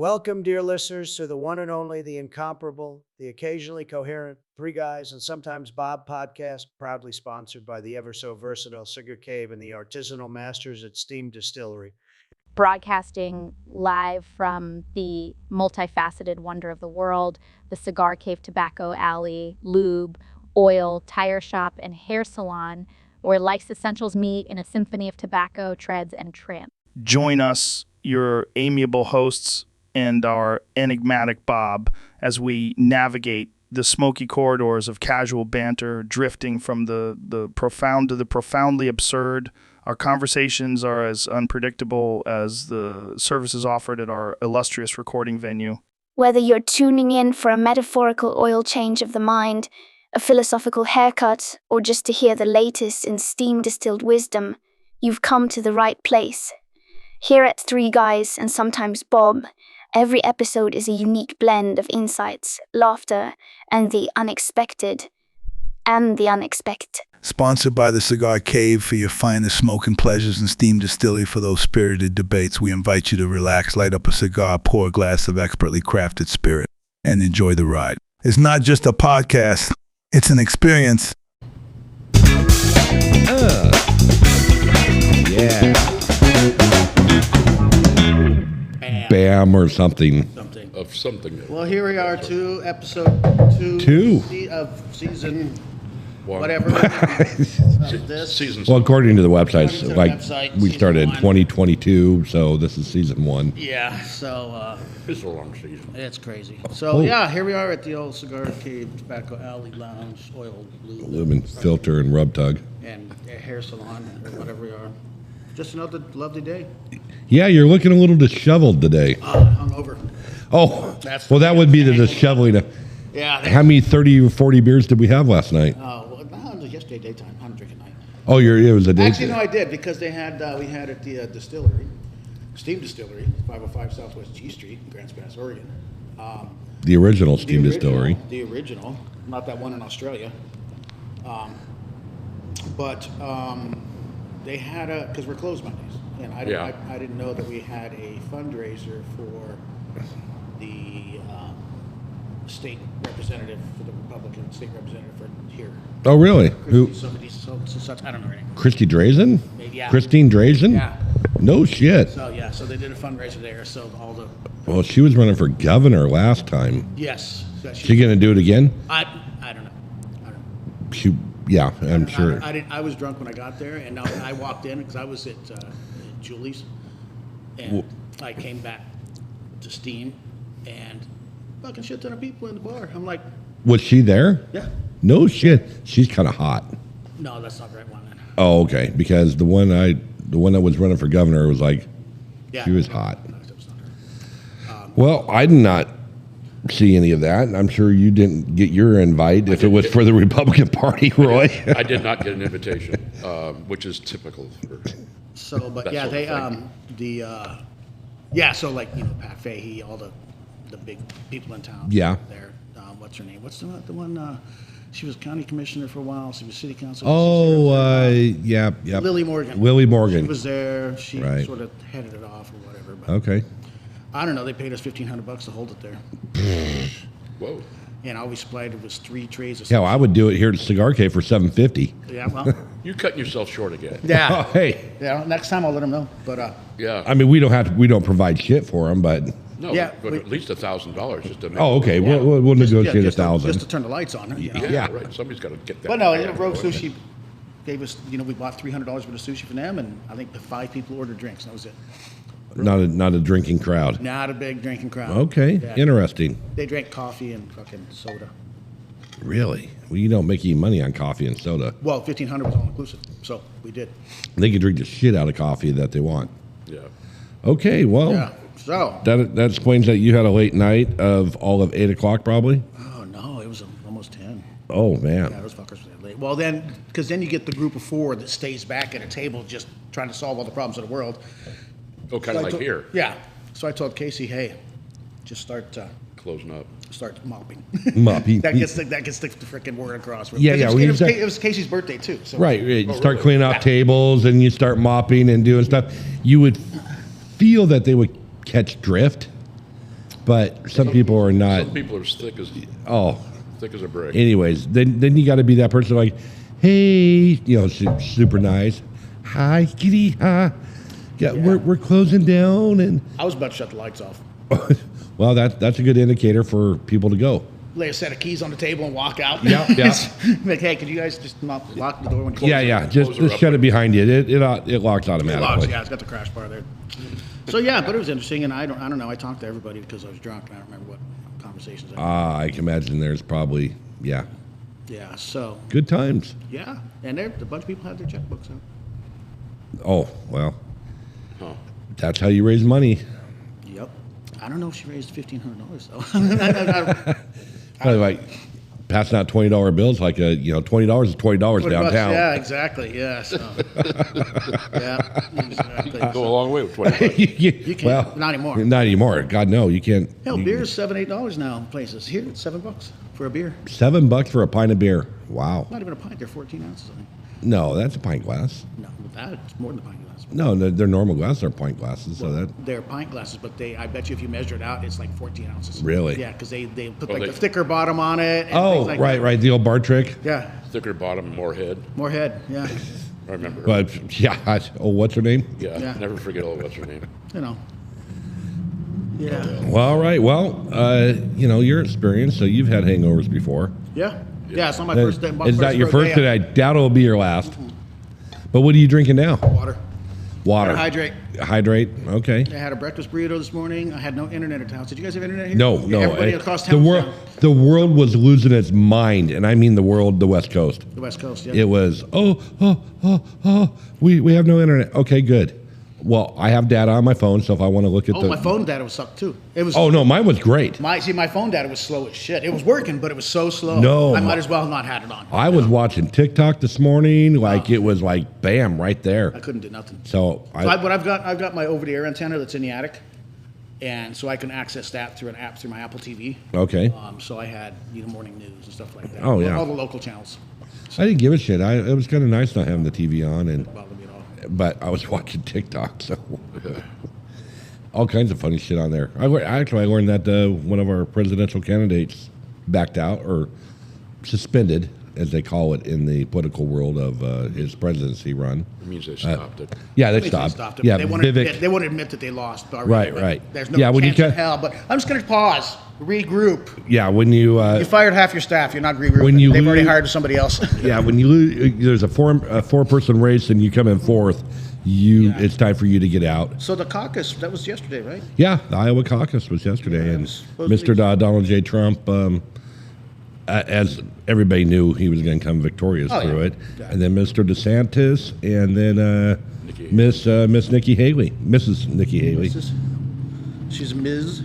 Welcome, dear listeners, to the one and only, the incomparable, the occasionally coherent Three Guys and Sometimes Bob podcast, proudly sponsored by the ever so versatile Cigar Cave and the artisanal masters at Steam Distillery. Broadcasting live from the multifaceted wonder of the world, the Cigar Cave, Tobacco Alley, lube, oil, tire shop, and hair salon, where life's essentials meet in a symphony of tobacco, treads, and trim. Join us, your amiable hosts, and our enigmatic Bob, as we navigate the smoky corridors of casual banter, drifting from the profound to the profoundly absurd. Our conversations are as unpredictable as the services offered at our illustrious recording venue. Whether you're tuning in for a metaphorical oil change of the mind, a philosophical haircut, or just to hear the latest in steam-distilled wisdom, you've come to the right place. Here at Three Guys and Sometimes Bob, every episode is a unique blend of insights, laughter, and the unexpected. Sponsored by the Cigar Cave for your finest smoking pleasures and Steam Distillery for those spirited debates. We invite you to relax, light up a cigar, pour a glass of expertly crafted spirit, and enjoy the ride. It's not just a podcast, it's an experience. Yeah. Bam or something. Of something. Well, here we are to episode two. Of season whatever. Of this. Season. Well, according to the websites, According to the like website, we season started one. 2022, so this is season 1. Yeah, so It's a long season. it's crazy. So yeah, here we are at the old Cigar Cave, Tobacco Alley Lounge, oil, Lumen filter and rub tug. and hair salon, or whatever we are. Just another lovely day. Yeah, you're looking a little disheveled today. Hungover. Oh, That's well, that would be the angle. disheveling. Yeah. How many 30 or 40 beers did we have last night? Well, no, it was yesterday daytime. I'm drinking night. Oh, it was a day. Actually, no, I did because they had we had at the distillery, Steam Distillery, 505 Southwest G Street, Grants Pass, Oregon. The original The Steam original- Distillery. The original, not that one in Australia. But they had because we're closed Mondays, and I didn't know that we had a fundraiser for the state representative for the Republican state representative for here. Oh, really? Christy, somebody, such, I don't know her name. Christy Drazen? Maybe, yeah. Christine Drazen? Yeah. No shit. So yeah, so they did a fundraiser there. So all the Well, she was running for governor last time. yes, so She gonna do it again? I don't know. I don't know. She, yeah, I'm sure. I was drunk when I got there, and I walked in because I was at Julie's, and I came back to Steam, and fucking shit ton of people in the bar. I'm like, Was she there? yeah, No shit. She's kind of hot. no, that's not the right one. Then. Oh, okay. Because the one that was running for governor was like, Yeah, she was hot. No, that was not her. Well, I did not see any of that. I'm sure you didn't get your invite if it was for the Republican Party, Roy. I did not get an invitation, which is typical for So, but that yeah, sort of they thing. yeah, so like Pat Fahey, all the big people in town. Yeah. There, what's her name? What's the one? She was county commissioner for a while. She was city council. Oh, yeah. Lily Morgan. Lily Morgan. She was there. She Right. sort of headed it off or whatever. But Okay. I don't know. They paid us $1,500 to hold it there, Whoa. and all we supplied was 3 trays of. Yeah, well, I would do it here at Cigar Cave for $750. Yeah, well, You're cutting yourself short again. yeah. Oh, hey. Yeah. Next time I'll let them know. But Yeah. I mean, we don't provide shit for them, but. No, Yeah, but we- at least $1,000 just to make Oh, okay. Yeah. We'll negotiate just to 1,000. turn the lights on. You know? Yeah, Yeah. right. Somebody's got to get that. But no, bad Rogue going. Sushi gave us, we bought $300 worth of sushi from them, and I think the 5 people ordered drinks. That was it. Not a drinking crowd. Not a big drinking crowd. Okay, Yeah. interesting. They drank coffee and fucking soda. Really? Well, you don't make any money on coffee and soda. Well, $1,500 was all inclusive, so we did. They can drink the shit out of coffee that they want. Yeah. Okay, well, Yeah. So. that explains that you had a late night of all of 8 o'clock, probably. Oh no, it was almost 10. Oh man. Yeah, those fuckers were late. Well, because then you get the group of 4 that stays back at a table just trying to solve all the problems of the world. Oh, kind So of I like told- here, Yeah. So I told Casey, hey, just start closing up. mopping. Mopping. that gets the freaking word across. Yeah, yeah, we It was, start- it was Casey's birthday too. So. Right. You start really? cleaning off Yeah. tables and you start mopping and doing stuff. You would feel that they would catch drift. But some people are not. Some people are thick as a brick. Anyways, then you got to be that person like, hey, super nice. Hi, kitty. Hi. Yeah, we're closing down, and I was about to shut the lights off. well, that's a good indicator for people to go. Lay a set of keys on the table and walk out. Yeah. Like, hey, could you guys just not lock the door when you close? Yeah. Just shut it behind you. It locks automatically. Yeah, it's got the crash bar there. So yeah, but it was interesting, and I don't know. I talked to everybody because I was drunk, and I don't remember what conversations. I can imagine there's probably Yeah. So. good times. Yeah, and a bunch of people had their checkbooks out. Oh well, Huh. that's how you raise money. Yep. I don't know if she raised $1,500 though. Probably like passing out $20 bills, like $20 is $20 downtown. Yeah, exactly. Yeah. So. Yeah, exactly. Go a long way with 20 bucks. You can't. Well, Not anymore. Not anymore. God no, you can't. Hell, beer is $7, $8 now in places. Here, it's $7 for a beer. $7 for a pint of beer. Wow. Not even a pint. They're 14 ounces. I think. No, that's a pint glass. No, with that, it's more than a pint glass. No, they're normal glasses. They're pint glasses. So that They're pint glasses, but I bet you if you measure it out, it's like 14 ounces. Really? Yeah, because they put they- the thicker bottom on it. And oh things like right, that. right. The old bar trick. Yeah, Thicker bottom, more head. more head. Yeah, I remember her. But yeah. What's her name? Yeah, Yeah. never forget what's her name. you know. Yeah, Well, all right. Well, your experience. So you've had hangovers before. yeah. It's not my first day. Is that your first? day. And I doubt it'll be your last. But what are you drinking now? Water. Water. Hydrate. Hydrate. Okay. I had a breakfast burrito this morning. I had no internet at the house. Did you guys have internet here? No. Everybody across The town. world. The world was losing its mind, and I mean the world, the West Coast. The West Coast. Yeah. It was we have no internet. Okay, good. Well, I have data on my phone, so if I want to look at my phone data was sucked too. It was. Oh no, mine was great. My phone data was slow as shit. It was working, but it was so slow. No. I might as well not had it on. I was watching TikTok this morning, it was like bam, right there. I couldn't do nothing. So But I've got my over-the-air antenna that's in the attic, and so I can access that through an app through my Apple TV. Okay. So I had morning news and stuff like that. Oh, yeah. All the local channels. I didn't give a shit. It was kind of nice not having the TV on, Didn't bother me at all. but I was watching TikTok, so all kinds of funny shit on there. I learned that one of our presidential candidates backed out or suspended, as they call it in the political world, of his presidency run. It means they stopped it. Yeah, they They stopped. it. Yeah, they won't admit that they lost. Already, Right, but right. There's no Yeah, when you chance in ca- hell. But I'm just going to pause, regroup. Yeah, when you You fired half your staff. You're not regrouping. When you They've already lose- hired somebody else. yeah, when you lose, there's a four-person race and you come in fourth, it's time for you to get out. So the caucus, that was yesterday, right? Yeah, the Iowa caucus was yesterday, Yeah, it and was supposed to Mr. Donald J. Trump, as everybody knew, he was going to come victorious Oh, yeah. through it, Yeah. and then Mr. DeSantis, and then Nikki. Miss Nikki Haley, Mrs. Nikki Haley. She's Ms.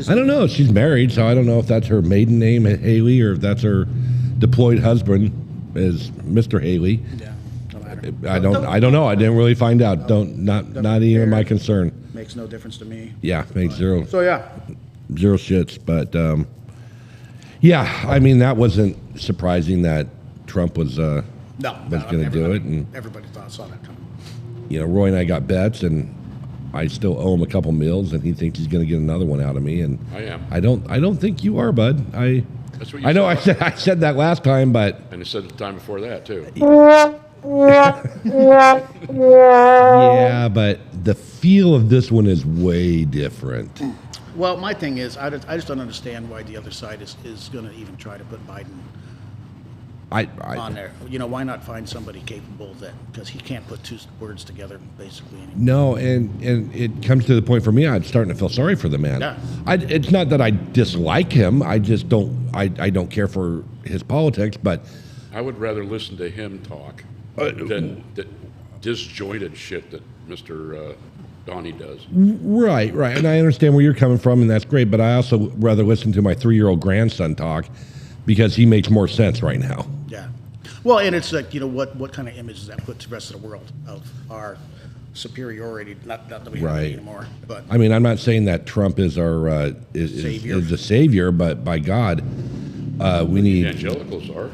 I don't know. She's married, so I don't know if that's her maiden name, Haley, or if that's her deployed husband is Mr. Haley. Yeah, no matter. I don't know. I didn't really find out. Not even my concern. Makes no difference to me. Yeah, makes zero So yeah, shits. But yeah, I mean that wasn't surprising that Trump was no, going to do it, and everybody saw that coming. Roy and I got bets, and I still owe him a couple meals, and he thinks he's going to get another one out of me, and I am. I don't think you are, bud. That's what you I know. said. I said that last time, but And it said the time before that, too. yeah, but the feel of this one is way different. Well, my thing is, I just don't understand why the other side is going to even try to put Biden on there. Why not find somebody capable because he can't put two words together basically anymore. No, and it comes to the point for me, I'm starting to feel sorry for the man. Yeah. It's not that I dislike him. I just don't. I don't care for his politics. But I would rather listen to him talk than the disjointed shit that Mr. Donnie does. right, and I understand where you're coming from, and that's great. But I also rather listen to my 3-year-old grandson talk because he makes more sense right now. Yeah. Well, and it's like, what kind of image does that put to the rest of the world of our superiority? Not that we have Right. it anymore, but I mean, I'm not saying that Trump is our Savior. is the savior, but by God, we need. Evangelicals are.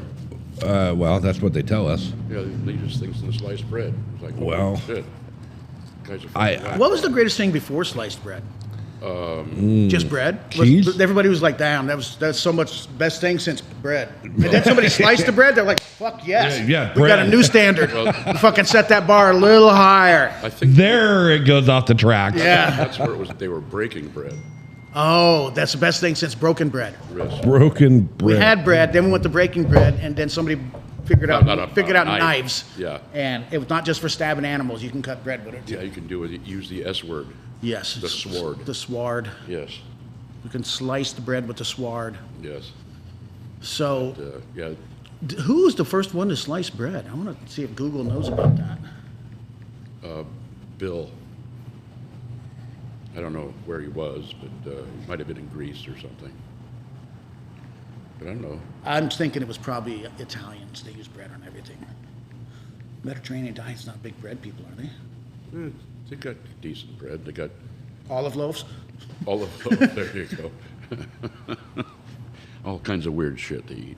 Well, that's what they tell us. Yeah, they just things in the sliced bread. It's like, Well, shit. Guys are I- fucking what was the greatest thing before sliced bread? Just bread. Cheese? Everybody was like, "Damn, that's so much best thing since bread." And then somebody sliced the bread. They're like, "Fuck yes, Yeah, we got a bread. new standard. Fucking set that bar a little higher." I think There it goes off the tracks. Yeah. that's where it was. They were breaking bread. Oh, that's the best thing since broken bread. Wrist. Broken bread. We had bread, then we went to breaking bread, and then somebody figured out Knife. knives. Yeah. And it was not just for stabbing animals. You can cut bread with it. Yeah, you can do it. Use the S word. Yes. The sward. The sward. Yes. You can slice the bread with the sward. Yes. So, Yeah. who was the first one to slice bread? I want to see if Google knows about that. Bill. I don't know where he was, but he might have been in Greece or something. But I don't know. I'm thinking it was probably Italians. They use bread on everything. Mediterranean diet's not big bread people, are they? They got decent bread. They got Olive loaves? all of there you go. All kinds of weird shit to eat.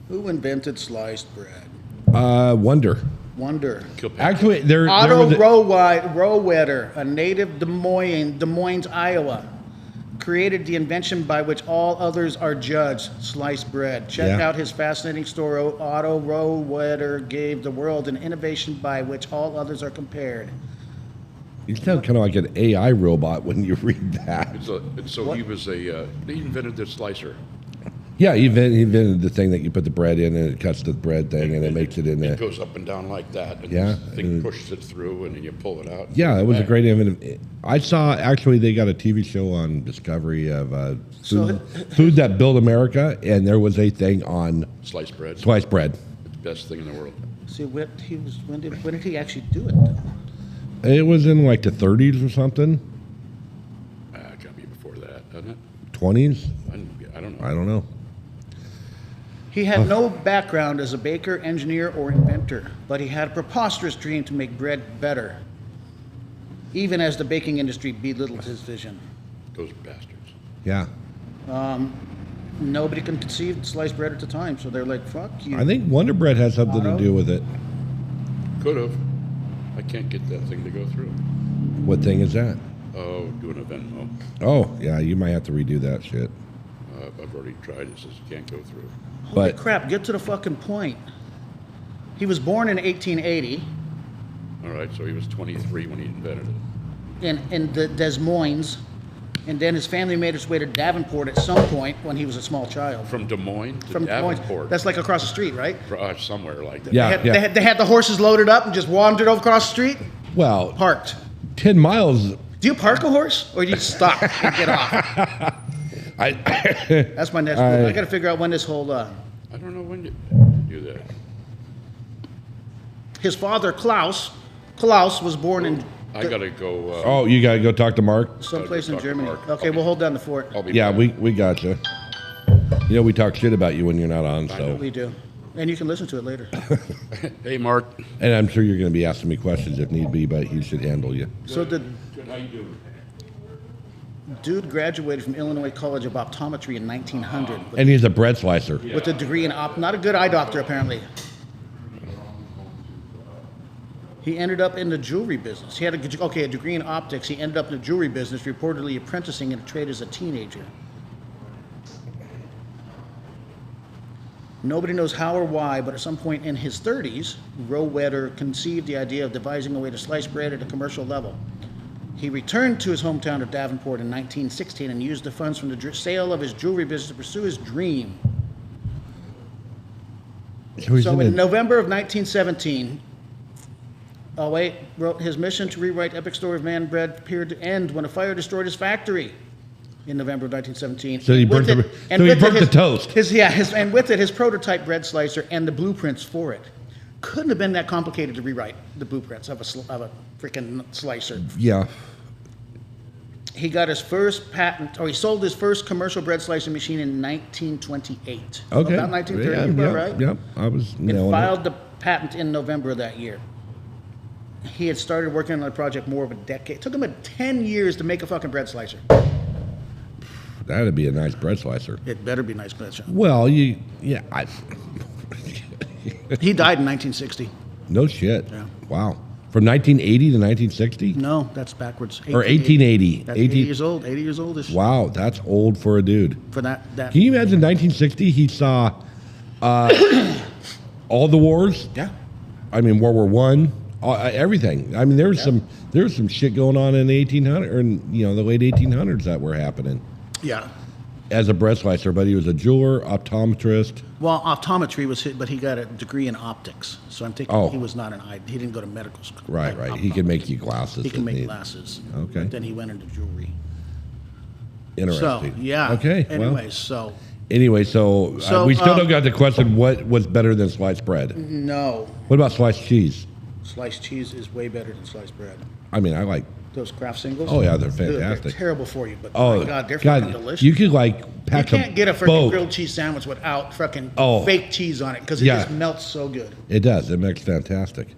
Who invented sliced bread? Wonder. Wonder. Actually, there Otto was a- Rowetter, a native Des Moines, Iowa, created the invention by which all others are judged, sliced bread. Check Yeah. out his fascinating story. Otto Rowetter gave the world an innovation by which all others are compared. You sound kind of like an AI robot when you read that. So he was he invented the slicer. Yeah, he invented the thing that you put the bread in and it cuts the bread thing and it makes it in It there. goes up and down like that. And Yeah, this thing pushes it through, and then you pull it out. Yeah, it was a great inventive. I saw actually they got a TV show on Discovery of food that built America, and there was a thing on Sliced bread. sliced bread. It's the best thing in the world. See, when did he actually do it, though? It was in like the 30s or something, It got to be before that, doesn't it? 20s. I don't know. I don't know. He had no background as a baker, engineer, or inventor, but he had a preposterous dream to make bread better, even as the baking industry belittled his vision. Those bastards. Yeah, Nobody conceived sliced bread at the time, so they're like, fuck you. I think Wonder Bread has something to Otto? do with it. Could have. I can't get that thing to go through. What thing is that? Oh, doing a Venmo. Oh, yeah, you might have to redo that shit. I've already tried. It says you can't go through. Holy But crap, get to the fucking point. He was born in 1880 All right, so he was 23 when he invented it. in the Des Moines, and then his family made its way to Davenport at some point when he was a small child. From Des Moines to From Des Moines. Davenport. That's like across the street, right? Somewhere like that. yeah, They had the horses loaded up and just wandered over across the street, well, parked. 10 miles. Do you park a horse, or do you stop and get off? That's my next move. I got to figure out when this whole. I don't know when you do that. His father, Klaus was born in I got to go. Oh, you gotta go talk to Mark. someplace in talk to Germany. Mark. Okay, we'll hold down the fort. I'll be Yeah, back. we got you. You know, we talk shit about you when you're not on, so. We do. And you can listen to it later. Hey, Mark. And I'm sure you're going to be asking me questions if need be, but he should handle you. So the How you doing? dude graduated from Illinois College of Optometry in 1900 And he's a bread slicer. with a degree in not a good eye doctor apparently. He ended up in the jewelry business. He had a degree in optics. He ended up in the jewelry business, reportedly apprenticing in a trade as a teenager. Nobody knows how or why, but at some point in his 30s, Rowetter conceived the idea of devising a way to slice bread at a commercial level. He returned to his hometown of Davenport in 1916 and used the funds from the sale of his jewelry business to pursue his dream. So in November of 1917, wrote his mission to rewrite the epic story of man bread appeared to end when a fire destroyed his factory in November of 1917. So he burnt the toast. And with it, his prototype bread slicer and the blueprints for it. Couldn't have been that complicated to rewrite the blueprints of a freaking slicer. Yeah. He got his first patent, or he sold his first commercial bread slicing machine in 1928. So Okay. about 1930, yeah, right? Yep. I was And nailing filed it. the patent in November of that year. He had started working on the project more of a decade. It took him 10 years to make a fucking bread slicer. That'd be a nice bread slicer. It better be nice bread slicer. Well, He died in 1960. no shit. Yeah. Wow. From 1980 to 1960? No, that's backwards. Or 1880. That's 80 years old. 80 years old. Wow, that's old for a dude. For that. Can you imagine 1960? He saw all the wars. Yeah. I mean, World War One, everything. I mean, there was some shit going on in the 1800s, or the late 1800s that were happening. Yeah. As a bread slicer, but he was a jeweler, optometrist. Well, optometry was his, but he got a degree in optics. So I'm thinking he was not he didn't go to medical school. Right. He could make you glasses. He can make glasses. Okay. But then he went into jewelry. Interesting. So, yeah. Okay. Anyway, so So, we still don't got the question, what was better than sliced bread? no. What about sliced cheese? Sliced cheese is way better than sliced bread. I mean, I like. Those Kraft singles? Oh, yeah, they're Dude, fantastic. they're terrible for you, but Oh, my God, they're fucking delicious. You could like You pack can't get a freaking boat. grilled cheese sandwich without fucking Oh. fake cheese on it because it Yeah. just melts so good. It does. It makes fantastic.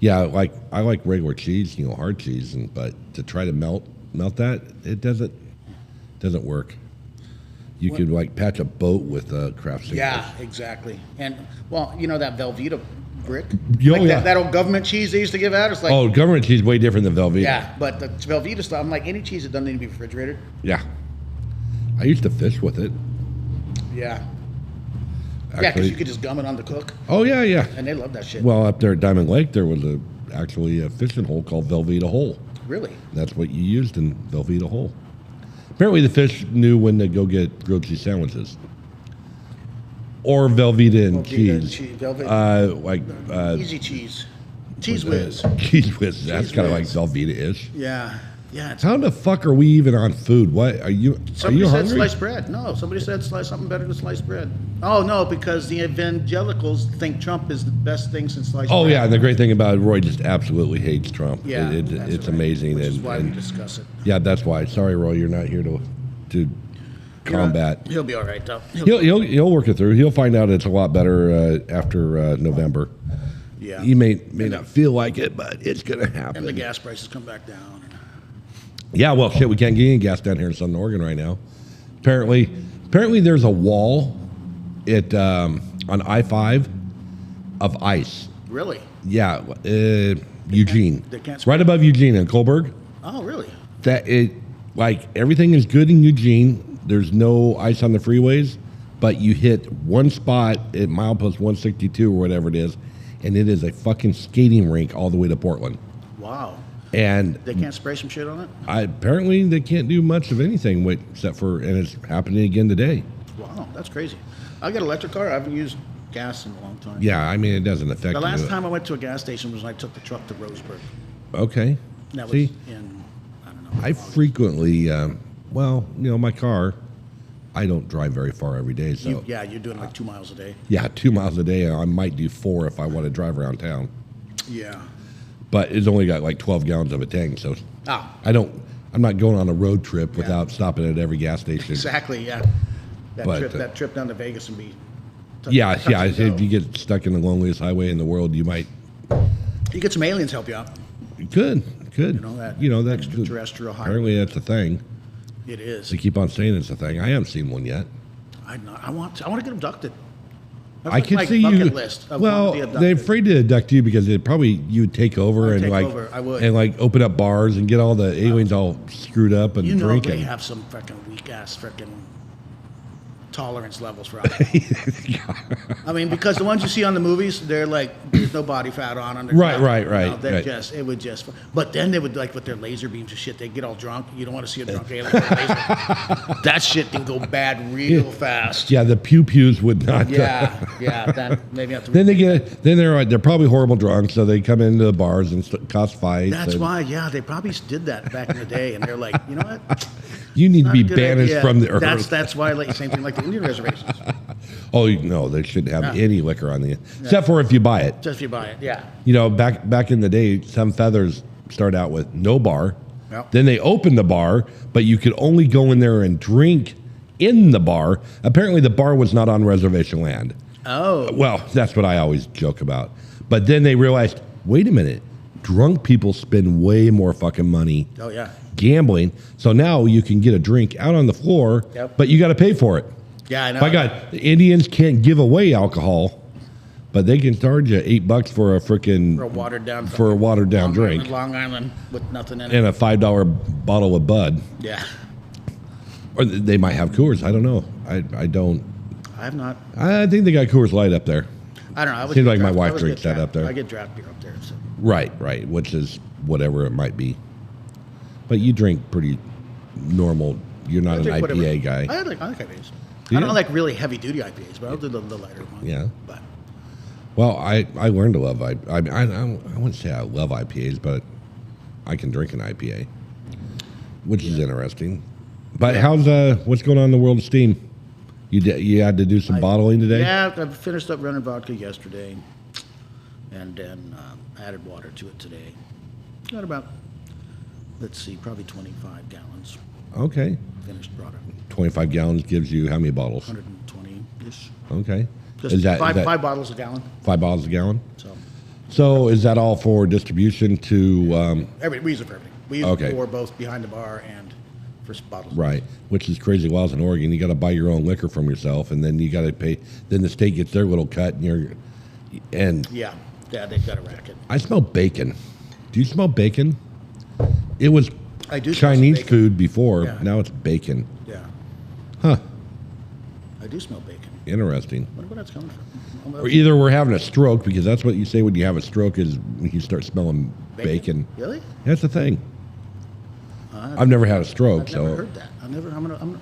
Yeah, like I like regular cheese, hard cheese, but to try to melt that, it doesn't work. You could like patch a boat with Kraft singles. Yeah, exactly. And well, that Velveeta brick, Yeah. that old government cheese they used to give out. It's like, Oh, government cheese way different than Velveeta. yeah, but the Velveeta stuff, I'm like, any cheese that doesn't need to be refrigerated. Yeah. I used to fish with it. Yeah. Yeah, because Actually- you could just gum it on the cook, Oh yeah. and they love that shit. Well, up there at Diamond Lake, there was actually a fishing hole called Velveeta Hole. Really? That's what you used in Velveeta Hole. Apparently, the fish knew when to go get grilled cheese sandwiches. Or Velveeta and cheese. Easy cheese. Cheese whiz. Cheese whiz. That's Cheese kind of like whiz. Velveeta-ish. Yeah. Yeah. It's, How the fuck are we even on food? What are you? somebody are you said hungry? sliced bread. No, somebody said something better than sliced bread. Oh, no, because the evangelicals think Trump is the best thing since sliced bread. Oh yeah, and the great thing about it, Roy just absolutely hates Trump. Yeah, it's that's right, amazing, which is and, why we and discuss it. yeah, that's why. Sorry, Roy, you're not here to combat. He'll be all right, though. He'll work it through. He'll find out it's a lot better after November. Yeah. He may not feel like it, but it's gonna happen. And the gas prices come back down. Yeah, well, shit, we can't get any gas down here in Southern Oregon right now. Apparently, there's a wall on I-5 of ice. Really? Yeah, Eugene, they can't right above Eugene in Colberg. Oh, really? That everything is good in Eugene. There's no ice on the freeways, but you hit one spot at milepost 162 or whatever it is, and it is a fucking skating rink all the way to Portland. Wow. And They can't spray some shit on it? apparently they can't do much of anything except for, and it's happening again today. Wow, that's crazy. I got an electric car. I haven't used gas in a long time. Yeah, I mean, it doesn't affect The last you. time I went to a gas station was when I took the truck to Roseburg. Okay. And that was See, in, I don't know. I frequently, my car, I don't drive very far every day. So, You're doing like 2 miles a day. yeah, 2 miles a day. I might do 4 if I want to drive around town. Yeah. But it's only got like 12 gallons of a tank. So Oh, I'm not going on a road trip without stopping at every gas station. exactly, yeah. That trip down to Vegas and be... Yeah. touch and If go. you get stuck in the loneliest highway in the world, you might. You get some aliens help you out. Good. That That's extraterrestrial highway. apparently that's a thing. It is. They keep on saying it's a thing. I haven't seen one yet. I want to get abducted. That's I like can my see bucket you. list of Well, wanting to be they're abducted. afraid to abduct you because you'd take over I'd and take over. I would. and like open up bars and get all the aliens all screwed up and You know drinking. they have some freaking weak ass freaking tolerance levels for alcohol. I mean, because the ones you see on the movies, they're like there's no body fat on them. Right. They're Right. just it would just. But then they would like with their laser beams and shit. They get all drunk. You don't want to see a drunk alien with a laser. That shit can go bad real fast. Yeah, the pew pews would not. Yeah. That maybe have to. Then they're probably horrible drunks, so they come into the bars and cause fights. That's and why. Yeah, they probably did that back in the day, and they're like, you know what? you need to Not be a good banished idea. from the earth. That's why. Like same thing like the Indian reservations. Oh no, they shouldn't have Yeah. any liquor on the except for if you buy it. Just if you buy it. Yeah. Back in the day, some feathers start out with no bar. Yep. Then they open the bar, but you could only go in there and drink in the bar. Apparently, the bar was not on reservation land. Oh. Well, that's what I always joke about. But then they realized, wait a minute, drunk people spend way more fucking money Oh yeah. gambling. So now you can get a drink out on the floor, Yep. but you got to pay for it. Yeah, I know. By God, the Indians can't give away alcohol. but they can charge you $8 for a freaking For a watered down drink Long Island with nothing in it. and a $5 bottle of Bud. Yeah. Or they might have Coors. I don't know. I don't. I have not. I think they got Coors Light up there. I don't know. I always Seems get like my draft- I wife always drinks get that up there. I get draft beer up there. So. Right, which is whatever it might be. But you drink pretty normal. You're not an drink IPA whatever. guy. I like IPAs. Do I you? don't like really heavy duty IPAs, but I'll do the lighter ones. Yeah. But Well, I learned to love I wouldn't say I love IPAs, but I can drink an IPA, which is interesting. But how's what's going on in the world of Steam? You had to do some bottling today? yeah, I finished up running vodka yesterday, and then added water to it today. Got about, let's see, probably 25 gallons Okay. finished product. 25 gallons gives you how many bottles? 120-ish. Okay. Just Is that five bottles a gallon. 5 bottles a gallon? So So is that all for distribution to we use it for everything. We use Okay. it for both behind the bar and for bottles. right? Which is crazy laws in Oregon. You got to buy your own liquor from yourself, and then you got to pay. Then the state gets their little cut, and Yeah, they've got a racket. I smell bacon. Do you smell bacon? It was I do smell some Chinese bacon. food before. Yeah. Now it's bacon. Yeah, Huh. I do smell bacon. Interesting. Wonder where that's coming from. Or either we're having a stroke, because that's what you say when you have a stroke is you start smelling bacon. Really? That's the thing. I've never had a stroke, I've so never heard that. I'm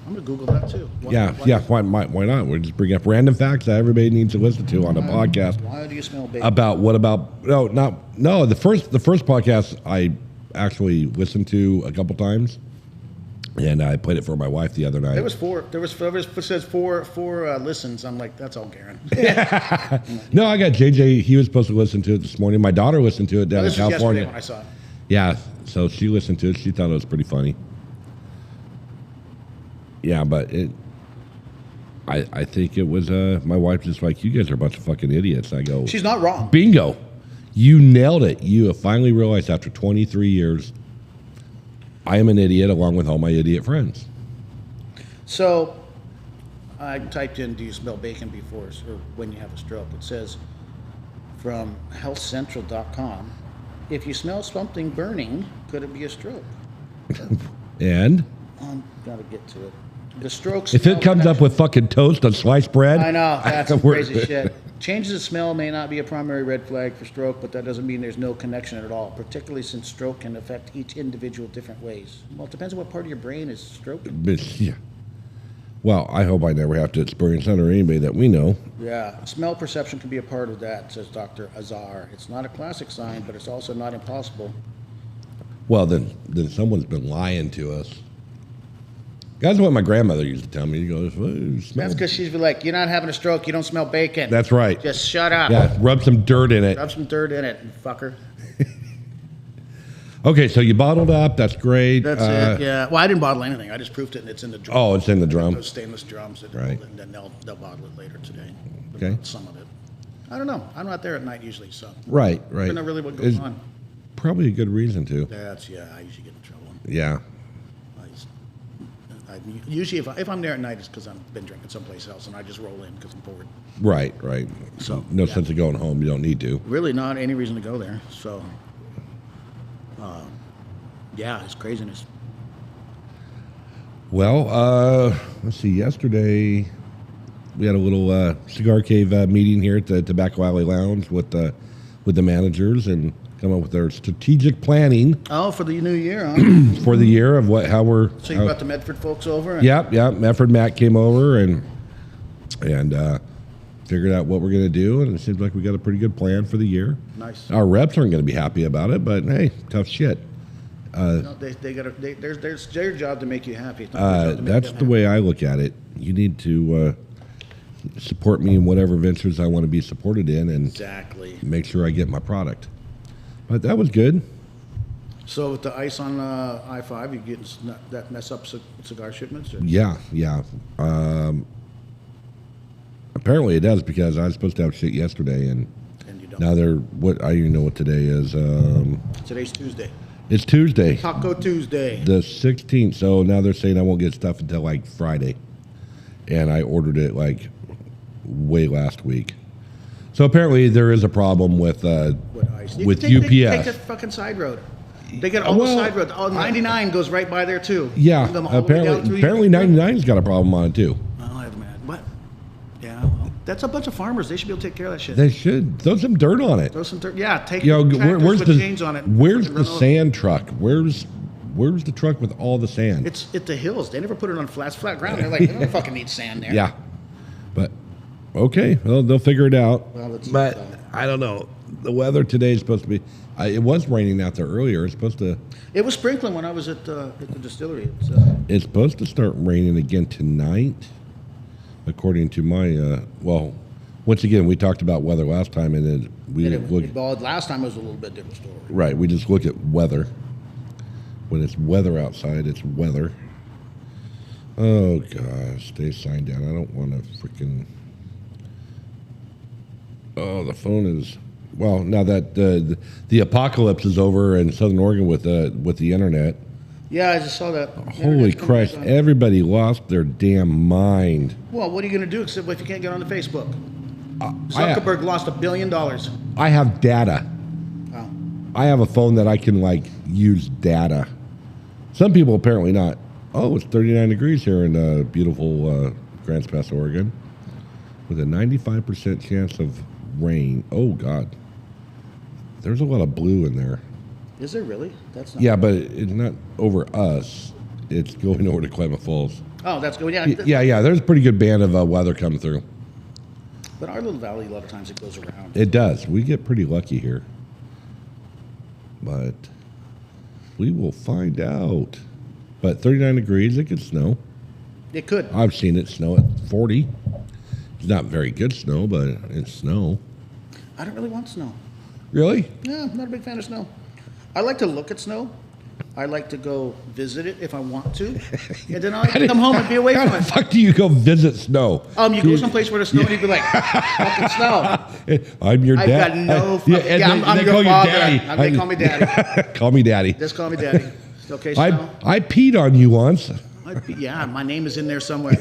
gonna Google that too. yeah. Why not? We're just bringing up random facts that everybody needs to listen to on a podcast. Why do you smell bacon? The first podcast I actually listened to a couple times, and I played it for my wife the other night. There was four. It says four listens. I'm like, that's all Garen. No, I got JJ. He was supposed to listen to it this morning. My daughter listened to it down in This was yesterday California. when I saw it. Yeah, so she listened to it. She thought it was pretty funny. Yeah, but I think it was my wife just like, you guys are a bunch of fucking idiots. I go, She's not wrong. bingo, you nailed it. You have finally realized after 23 years, I am an idiot along with all my idiot friends. So, I typed in, do you smell bacon before or when you have a stroke? It says from healthcentral.com, if you smell something burning, could it be a stroke? And Gotta get to it. The stroke if smell it comes up with fucking toast on sliced bread, I know, that's some we're- crazy shit. Changes of smell may not be a primary red flag for stroke, but that doesn't mean there's no connection at all, particularly since stroke can affect each individual different ways. Well, it depends on what part of your brain is stroking. But, yeah. Well, I hope I never have to experience that or anybody that we know. Yeah, smell perception can be a part of that, says Dr. Azar. It's not a classic sign, but it's also not impossible. Well, then someone's been lying to us. That's what my grandmother used to tell me. He goes, well, you smell. That's because she's like, you're not having a stroke, you don't smell bacon. That's right. Just shut up. Yeah, rub some dirt in it. Rub some dirt in it, you fucker. Okay, so you bottled up. That's great. That's it, yeah. Well, I didn't bottle anything. I just proofed it, and it's in the drum. Oh, it's in the drum. Those stainless drums. Right. And then they'll bottle it later today. Okay. Some of it. I don't know. I'm not there at night usually, so Right. I don't know really what goes Is on. probably a good reason to. I usually get in trouble. Yeah. Usually, if I'm there at night, it's because I've been drinking someplace else, and I just roll in because I'm bored. Right. So, No yeah. sense of going home. You don't need to. Really, not any reason to go there. So, yeah, it's craziness. Well, let's see. Yesterday, we had a little cigar cave meeting here at the Tobacco Alley Lounge with the managers and come up with their strategic planning Oh, for the new year, huh? for the year of how we're. So you brought the Medford folks over? Yep. Medford Matt came over and figured out what we're going to do, and it seems like we got a pretty good plan for the year. Nice. Our reps aren't going to be happy about it, but hey, tough shit. No, there's their job to make you happy. It's not their job to make That's them the happy. way I look at it. You need to support me in whatever ventures I want to be supported in, and Exactly. make sure I get my product. But that was good. So with the ice on I-5, you getting that mess up cigar shipments? Or? Yeah. Apparently it does, because I was supposed to have shit yesterday, and And you don't. now they're what I don't even know what today is. Today's Tuesday. It's Tuesday, Taco Tuesday. the 16th. So now they're saying I won't get stuff until like Friday, and I ordered it like way last week. So apparently there is a problem with ice. with Take UPS. the fucking side road. They got all the side roads. Oh, 99 goes right by there too. Yeah, Them all the way down through apparently 99's got a problem on it too. Oh, I haven't had. What? Yeah, well, that's a bunch of farmers. They should be able to take care of that shit. They should throw some dirt on it. Throw some dirt. Yeah, take You know, tractors where's with the chains on it. where's Run the over. sand truck? Where's the truck with all the sand? It's at the hills. They never put it on flat ground. They're like, they don't fucking need sand there. Yeah, but okay, well, they'll figure it out. Well, But I don't know. The weather today is supposed to be. It was raining out there earlier. It's supposed to. It was sprinkling when I was at the distillery. It's supposed to start raining again tonight, according to my. Well, once again, we talked about weather last time, and then we didn't look. Well, last time it was a little bit different story. Right, we just look at weather. When it's weather outside, it's weather. Oh gosh, stay signed down. I don't want to freaking. Oh, the phone is. Well, now that the apocalypse is over in Southern Oregon with the internet. Yeah, I just saw that. Holy Christ! Everybody lost their damn mind. Well, what are you going to do except if you can't get onto Facebook? Zuckerberg lost $1 billion. I have data. Oh. I have a phone that I can use data. Some people apparently not. Oh, it's 39 degrees here in beautiful Grants Pass, Oregon, with a 95% chance of rain. Oh God, there's a lot of blue in there. Is there really? That's not. Yeah, but it's not over us. It's going over to Klamath Falls. Oh, that's good. Yeah. Yeah. There's a pretty good band of weather coming through. But our little valley, a lot of times it goes around. It does. We get pretty lucky here. But we will find out. But 39 degrees, it could snow. It could. I've seen it snow at 40. It's not very good snow, but it's snow. I don't really want snow. Really? Yeah, I'm not a big fan of snow. I like to look at snow. I like to go visit it if I want to. And then I like to come home and be away How from the it. fuck do you go visit snow? You go someplace where there's snow and you'd be like, fucking snow. I'm your I've dad. got no fucking... and I'm they your call you father. daddy. They call me daddy. Call me daddy. Just call me daddy. Okay, snow? I peed on you once. Yeah, my name is in there somewhere.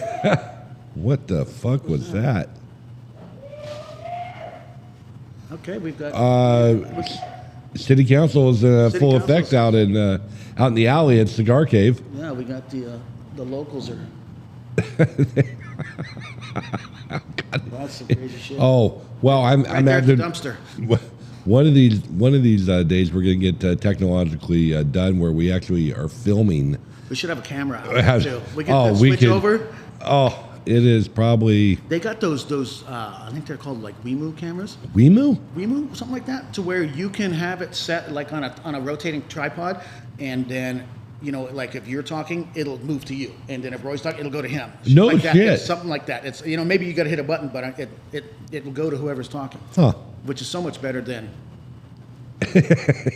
What the fuck was that? Okay, we've got... City Council is in full Council's- effect out in the alley at Cigar Cave. Yeah, we got the locals are... That's some crazy shit. Oh well, I'm right there at the imagine dumpster. one of these days we're going to get technologically done where we actually are filming. We should have a camera out too. We could we switch could- over. Oh, it is probably They got those I think they're called like Wemu cameras. Wemu. Wemu, something like that, to where you can have it set like on a rotating tripod, and then like if you're talking, it'll move to you, and then if Roy's talking, it'll go to him. No like that. shit. It's something like that. It's maybe you got to hit a button, but it will go to whoever's talking. Huh. Which is so much better than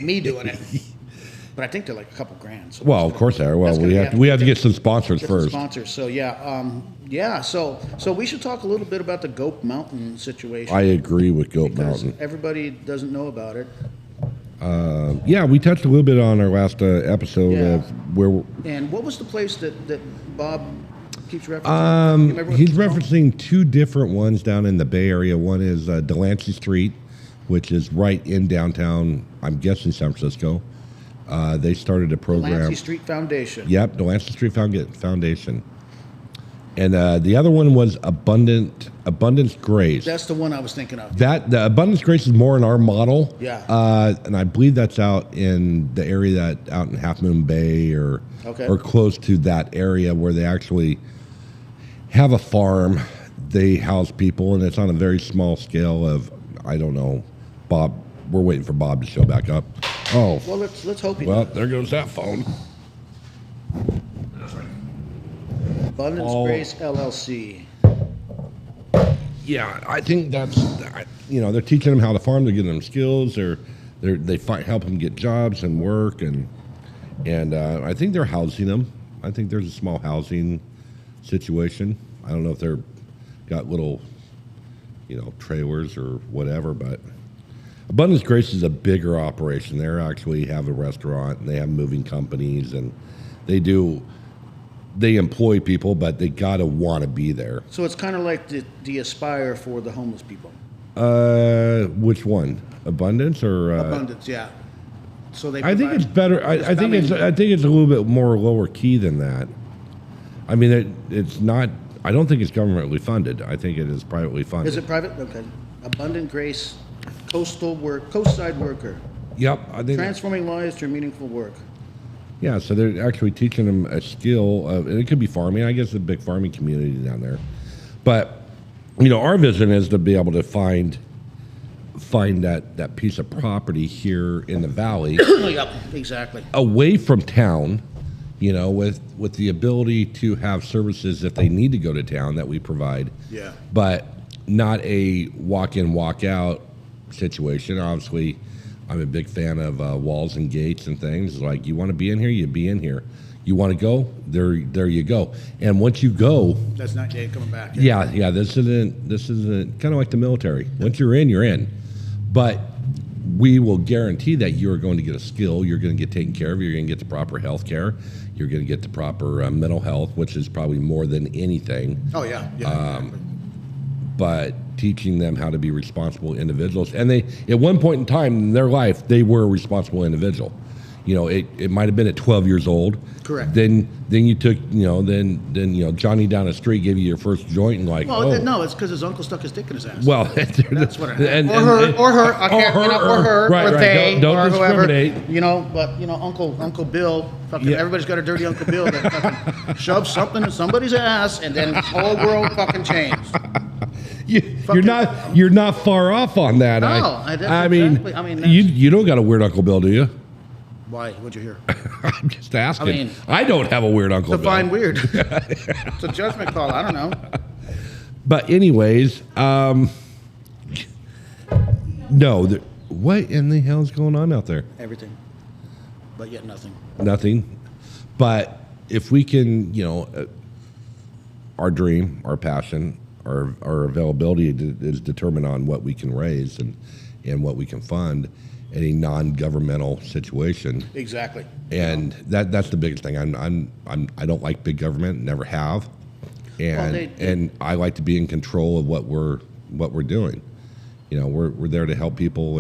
me doing it. But I think they're like a couple grand. So Well, of course they are. Well, we have to get some sponsors get some first. sponsors. So yeah. So we should talk a little bit about the GOAP Mountain situation. I agree with GOAP because Mountain. everybody doesn't know about it. Yeah, we touched a little bit on our last episode Yeah. of where And what was the place that Bob keeps referencing? You remember what he's it's called? referencing two different ones down in the Bay Area. One is Delancey Street, which is right in downtown, I'm guessing San Francisco. They started a program. Delancey Street Foundation. Yep, Delancey Street Foundation. And the other one was Abundance Grace. That's the one I was thinking of. The Abundance Grace is more in our model. Yeah. And I believe that's out in the area out in Half Moon Bay or close to that area where they actually have a farm. They house people, and it's on a very small scale of, I don't know, Bob. We're waiting for Bob to show back up. Oh. Well, let's hope he Well, does. there goes that phone. Abundance Grace LLC. Yeah, I think that's, they're teaching them how to farm. They're giving them skills. They help them get jobs and work, and I think they're housing them. I think there's a small housing situation. I don't know if they're got little, trailers or whatever, but Abundance Grace is a bigger operation. They actually have a restaurant, and they have moving companies, and they employ people, but they gotta want to be there. So it's kind of like the Aspire for the homeless people. Which one? Abundance or Abundance, yeah. So they. I think provide- it's better. I think it's a little bit more lower key than that. I mean, it's not. I don't think it's governmentally funded. I think it is privately funded. Is it private? Okay. Abundant Grace, coastside worker, Yep. I think. transforming lives through meaningful work. Yeah. So they're actually teaching them a skill, and it could be farming. I guess it's a big farming community down there, but our vision is to be able to find that piece of property here in the valley, Yep, exactly. away from town. With the ability to have services if they need to go to town that we provide. Yeah. But not a walk-in, walk-out situation. Obviously, I'm a big fan of walls and gates and things. Like, you want to be in here, you be in here. You want to go, there you go. And once you go, That's not they ain't coming back. yeah, this isn't kind of like the military. Once you're in, you're in. But we will guarantee that you're going to get a skill, you're going to get taken care of, you're going to get the proper health care, you're going to get the proper mental health, which is probably more than anything. Oh yeah. Exactly. But teaching them how to be responsible individuals. And they, at one point in time in their life, they were a responsible individual. It might have been at 12 years old. Correct. Then you took, then Johnny down the street gave you your first joint and like, Well, oh. No, it's because his uncle stuck his dick in his ass. Well, that's what it happened. and- Or her, I can't, or her, right, or they, don't or whoever. discriminate. But Uncle Bill, fucking Yeah. everybody's got a dirty Uncle Bill that fucking shoves something in somebody's ass, and then the whole world fucking changed. You're not far off on that. No, that's exactly- I mean, you don't got a weird Uncle Bill, do you? Why? What'd you hear? I'm just asking. I mean, I don't have a weird Uncle Bill. Define weird. It's a judgment call. I don't know. But anyways, no. What in the hell is going on out there? Everything, but yet nothing. Nothing. But if we can, our dream, our passion, our availability is determined on what we can raise and what we can fund in a non-governmental situation. Exactly. And that's the biggest thing. I don't like big government. Never have. And and I like to be in control of what we're doing. We're there to help people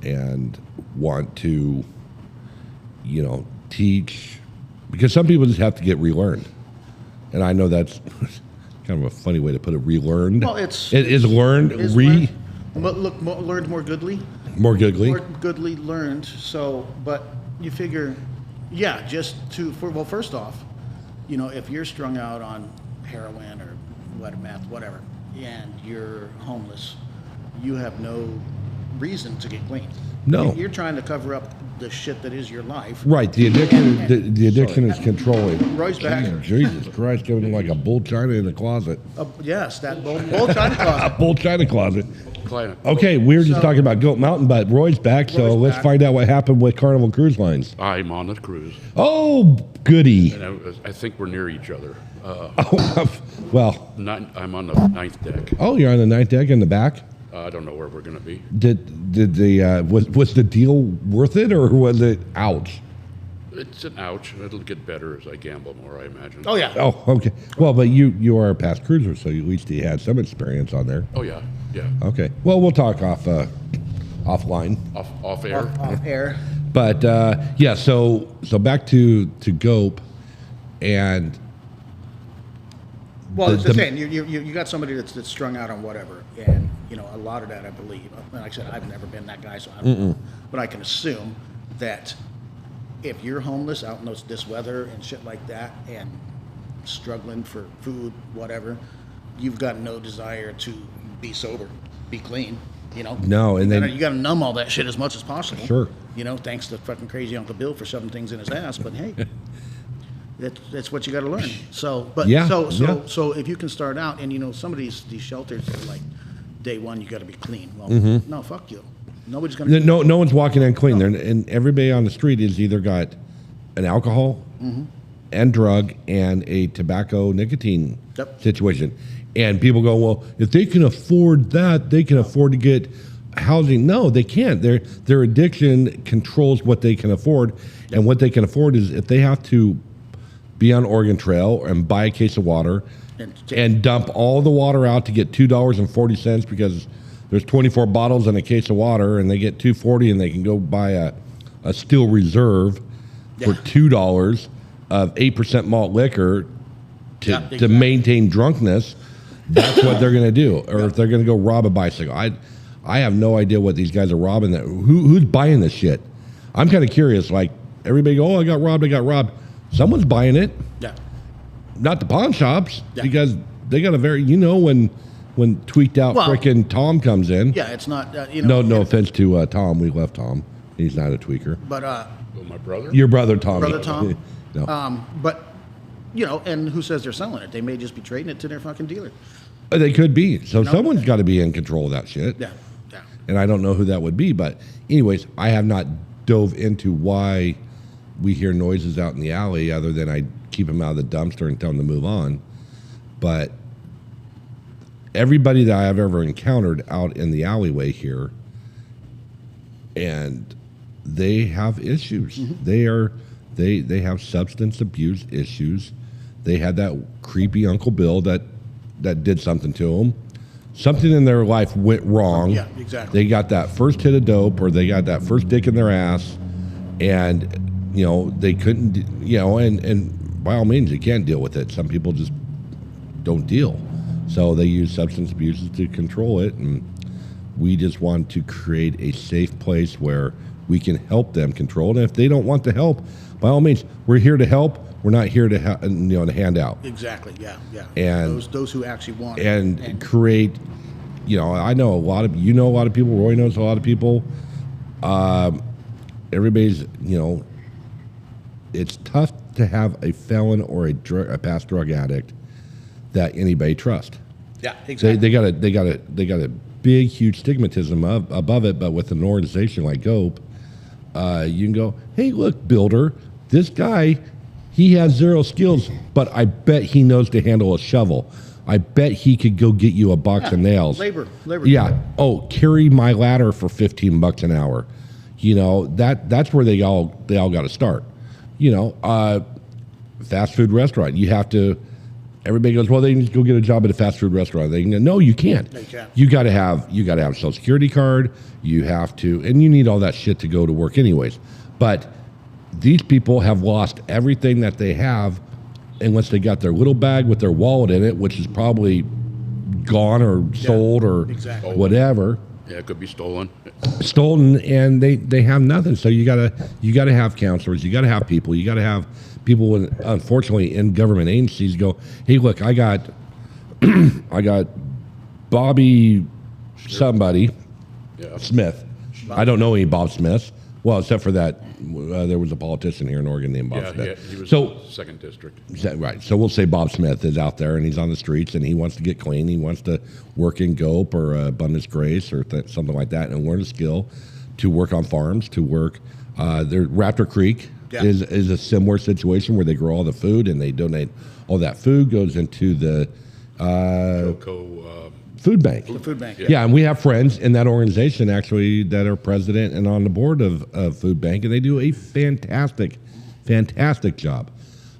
and want to teach, because some people just have to get relearned. And I know that's kind of a funny way to put it. Relearned. Well, it is learned. Learned more goodly. More goodly. More goodly learned. So, but you figure, yeah, first off, if you're strung out on heroin or meth, whatever, and you're homeless, you have no reason to get clean. No. You're trying to cover up the shit that is your life. Right. The addiction. The addiction is controlling. Roy's back. Jesus Christ, giving him like a bull china in the closet. Yes, that bull china closet. A bull china closet. Client. Okay, we were just talking about GOAP Mountain, but Roy's back, so Roy's let's back. find out what happened with Carnival Cruise Lines. I'm on the cruise, Oh, goody. and I think we're near each other. Well, I'm on the ninth deck. oh, you're on the ninth deck in the back. I don't know where we're going to be. Did the was the deal worth it, or was it ouch? It's an ouch. It'll get better as I gamble more, I imagine. Oh yeah. Oh, okay. Well, but you are a past cruiser, so at least you had some experience on there. Oh yeah. Okay. Well, we'll talk offline. Off air. Off air. But yeah, so back to GOAP, and Well, it's the same. You got somebody that's strung out on whatever, and a lot of that, I believe. Like I said, I've never been that guy, so I don't know. But I can assume that if you're homeless out in this weather and shit like that, and struggling for food, whatever, you've got no desire to be sober, be clean. No, and then you got to numb all that shit as much as possible. Sure. Thanks to fucking crazy Uncle Bill for shoving things in his ass. But hey. That's what you got to learn. So, but Yeah, so if you can start out, and some of these shelters are like day one, you got to be clean. Well, no, fuck you. Nobody's gonna. no one's walking in clean. And everybody on the street has either got an alcohol and drug and a tobacco nicotine situation. And people go, well, if they can afford that, they can afford to get housing. No, they can't. Their addiction controls what they can afford, and what they can afford is if they have to be on Oregon Trail and buy a case of water and dump all the water out to get $2.40 because there's 24 bottles and a case of water, and they get $2.40, and they can go buy a Steel Reserve for $2 of 8% malt liquor to maintain drunkenness. That's what they're going to do. Or if they're going to go rob a bicycle. I have no idea what these guys are robbing. Who's buying this shit? I'm kind of curious. Like, everybody go, oh, I got robbed. Someone's buying it. Yeah. Not the pawn shops, because they got a very, when tweaked out frickin' Tom comes in. Yeah, it's not, No offense to Tom. We left Tom. He's not a tweaker. But, My brother? Your brother Tom. Brother Tom. No. But, and who says they're selling it? They may just be trading it to their fucking dealer. They could be. So someone's got to be in control of that shit. Yeah. And I don't know who that would be. But anyways, I have not dove into why we hear noises out in the alley other than I keep them out of the dumpster and tell them to move on. But everybody that I've ever encountered out in the alleyway here, and they have issues. Mm-hmm. They have substance abuse issues. They had that creepy Uncle Bill that did something to them. Something in their life went wrong. Yeah, exactly. They got that first hit of dope, or they got that first dick in their ass, and they couldn't. And by all means, you can't deal with it. Some people just don't deal, so they use substance abuse to control it. And we just want to create a safe place where we can help them control it. And if they don't want the help, by all means, we're here to help. We're not here to to hand out. Exactly. Yeah. And those who actually want and create. I know a lot of a lot of people. Roy knows a lot of people. Everybody's it's tough to have a felon or a past drug addict that anybody trusts. Yeah, exactly. They got a big, huge stigmatism above it. But with an organization like GOAP, you can go, hey, look, builder, this guy, he has zero skills, but I bet he knows to handle a shovel. I bet he could go get you a box of nails. Labor. Yeah. Oh, carry my ladder for $15 an hour. That's where they all got to start. Fast food restaurant. You have to. Everybody goes, well, they need to go get a job at a fast food restaurant. They can go, no, you can't. No, you can't. You got to have a Social Security card. You have to, and you need all that shit to go to work anyways. But these people have lost everything that they have unless they got their little bag with their wallet in it, which is probably gone or sold or whatever. Yeah, it could be stolen. And they have nothing. So you gotta have counselors. You gotta have people. You gotta have people, unfortunately, in government agencies go, hey, look, I got Bobby somebody Smith. I don't know any Bob Smiths. Well, except for that, there was a politician here in Oregon named Bob Smith. Yeah, he was in the second district. Right. So we'll say Bob Smith is out there and he's on the streets and he wants to get clean. He wants to work in GOAP or Abundance Grace or something like that and learn a skill to work on farms, to work. Raptor Creek is a similar situation where they grow all the food and they donate all that food goes into the food bank. The food bank. Yeah, and we have friends in that organization actually that are president and on the board of Food Bank, and they do a fantastic job.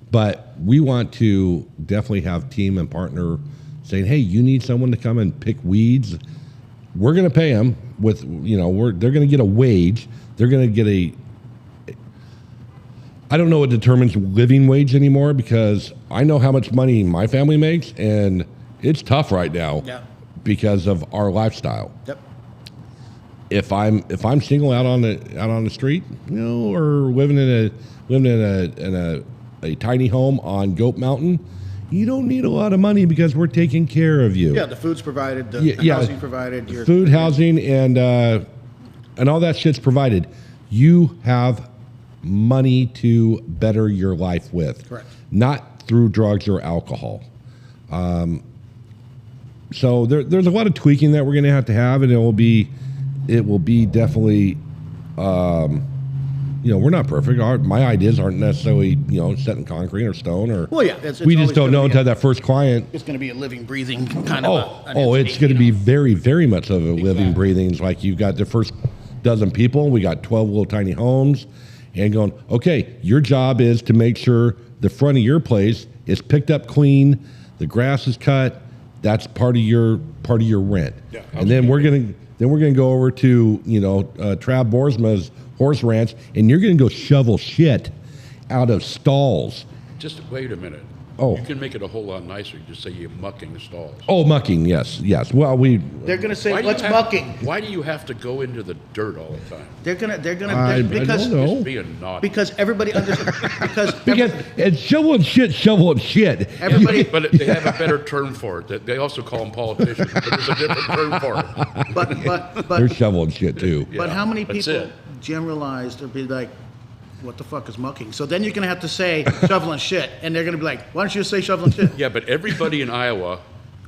But we want to definitely have team and partner saying, hey, you need someone to come and pick weeds. We're going to pay them with, they're going to get a wage. They're going to get I don't know what determines living wage anymore because I know how much money my family makes, and it's tough right now. Yeah. Because of our lifestyle. Yep. If I'm single out on the street, or living in a tiny home on GOAP Mountain, you don't need a lot of money because we're taking care of you. Yeah, the food's provided, the housing provided, food, housing, and all that shit's provided. You have money to better your life with. Correct. Not through drugs or alcohol. So there's a lot of tweaking that we're going to have, and it will be definitely, we're not perfect. My ideas aren't necessarily, set in concrete or stone or. Well, yeah, it's we just don't know until that first client. It's going to be a living, breathing kind of. It's going to be very, very much of a living, breathing. It's like you've got the first dozen people. We got 12 little tiny homes, and going, okay, your job is to make sure the front of your place is picked up clean, the grass is cut. That's part of your rent. Yeah, and then we're gonna go over to Trav Boersma's horse ranch, and you're gonna go shovel shit out of stalls. Just wait a minute. Oh. You can make it a whole lot nicer. Just say you're mucking the stalls. Oh, mucking, yes. Well, They're gonna say, Why do you "What's have- mucking?" Why do you have to go into the dirt all the time? They're gonna I because don't know. Just being naughty. because everybody because it's shoveling shit. everybody. But they have a better term for it. They also call them politicians, but there's a different term for it. But They're shoveling shit too. But how many that's people it. generalized or be like, what the fuck is mucking? So then you're going to have to say shoveling shit. And they're going to be like, why don't you just say shoveling shit? Yeah, but everybody in Iowa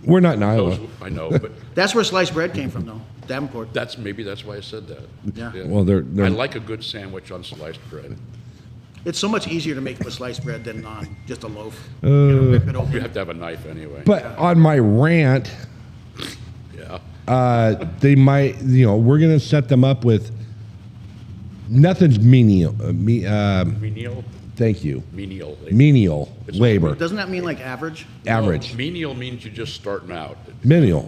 We're not in Iowa. knows. I know, but That's where sliced bread came from, though. Davenport. that's why I said that. Yeah. Well, they're I like a good sandwich on sliced bread. It's so much easier to make with sliced bread than on just a loaf. Rip it open. You have to have a knife anyway. But on my rant, yeah. they might, we're gonna set them up with nothing's menial. Menial. Thank you. Menial. Menial labor. Doesn't that mean like average? Average. Menial means you're just starting out. Menial.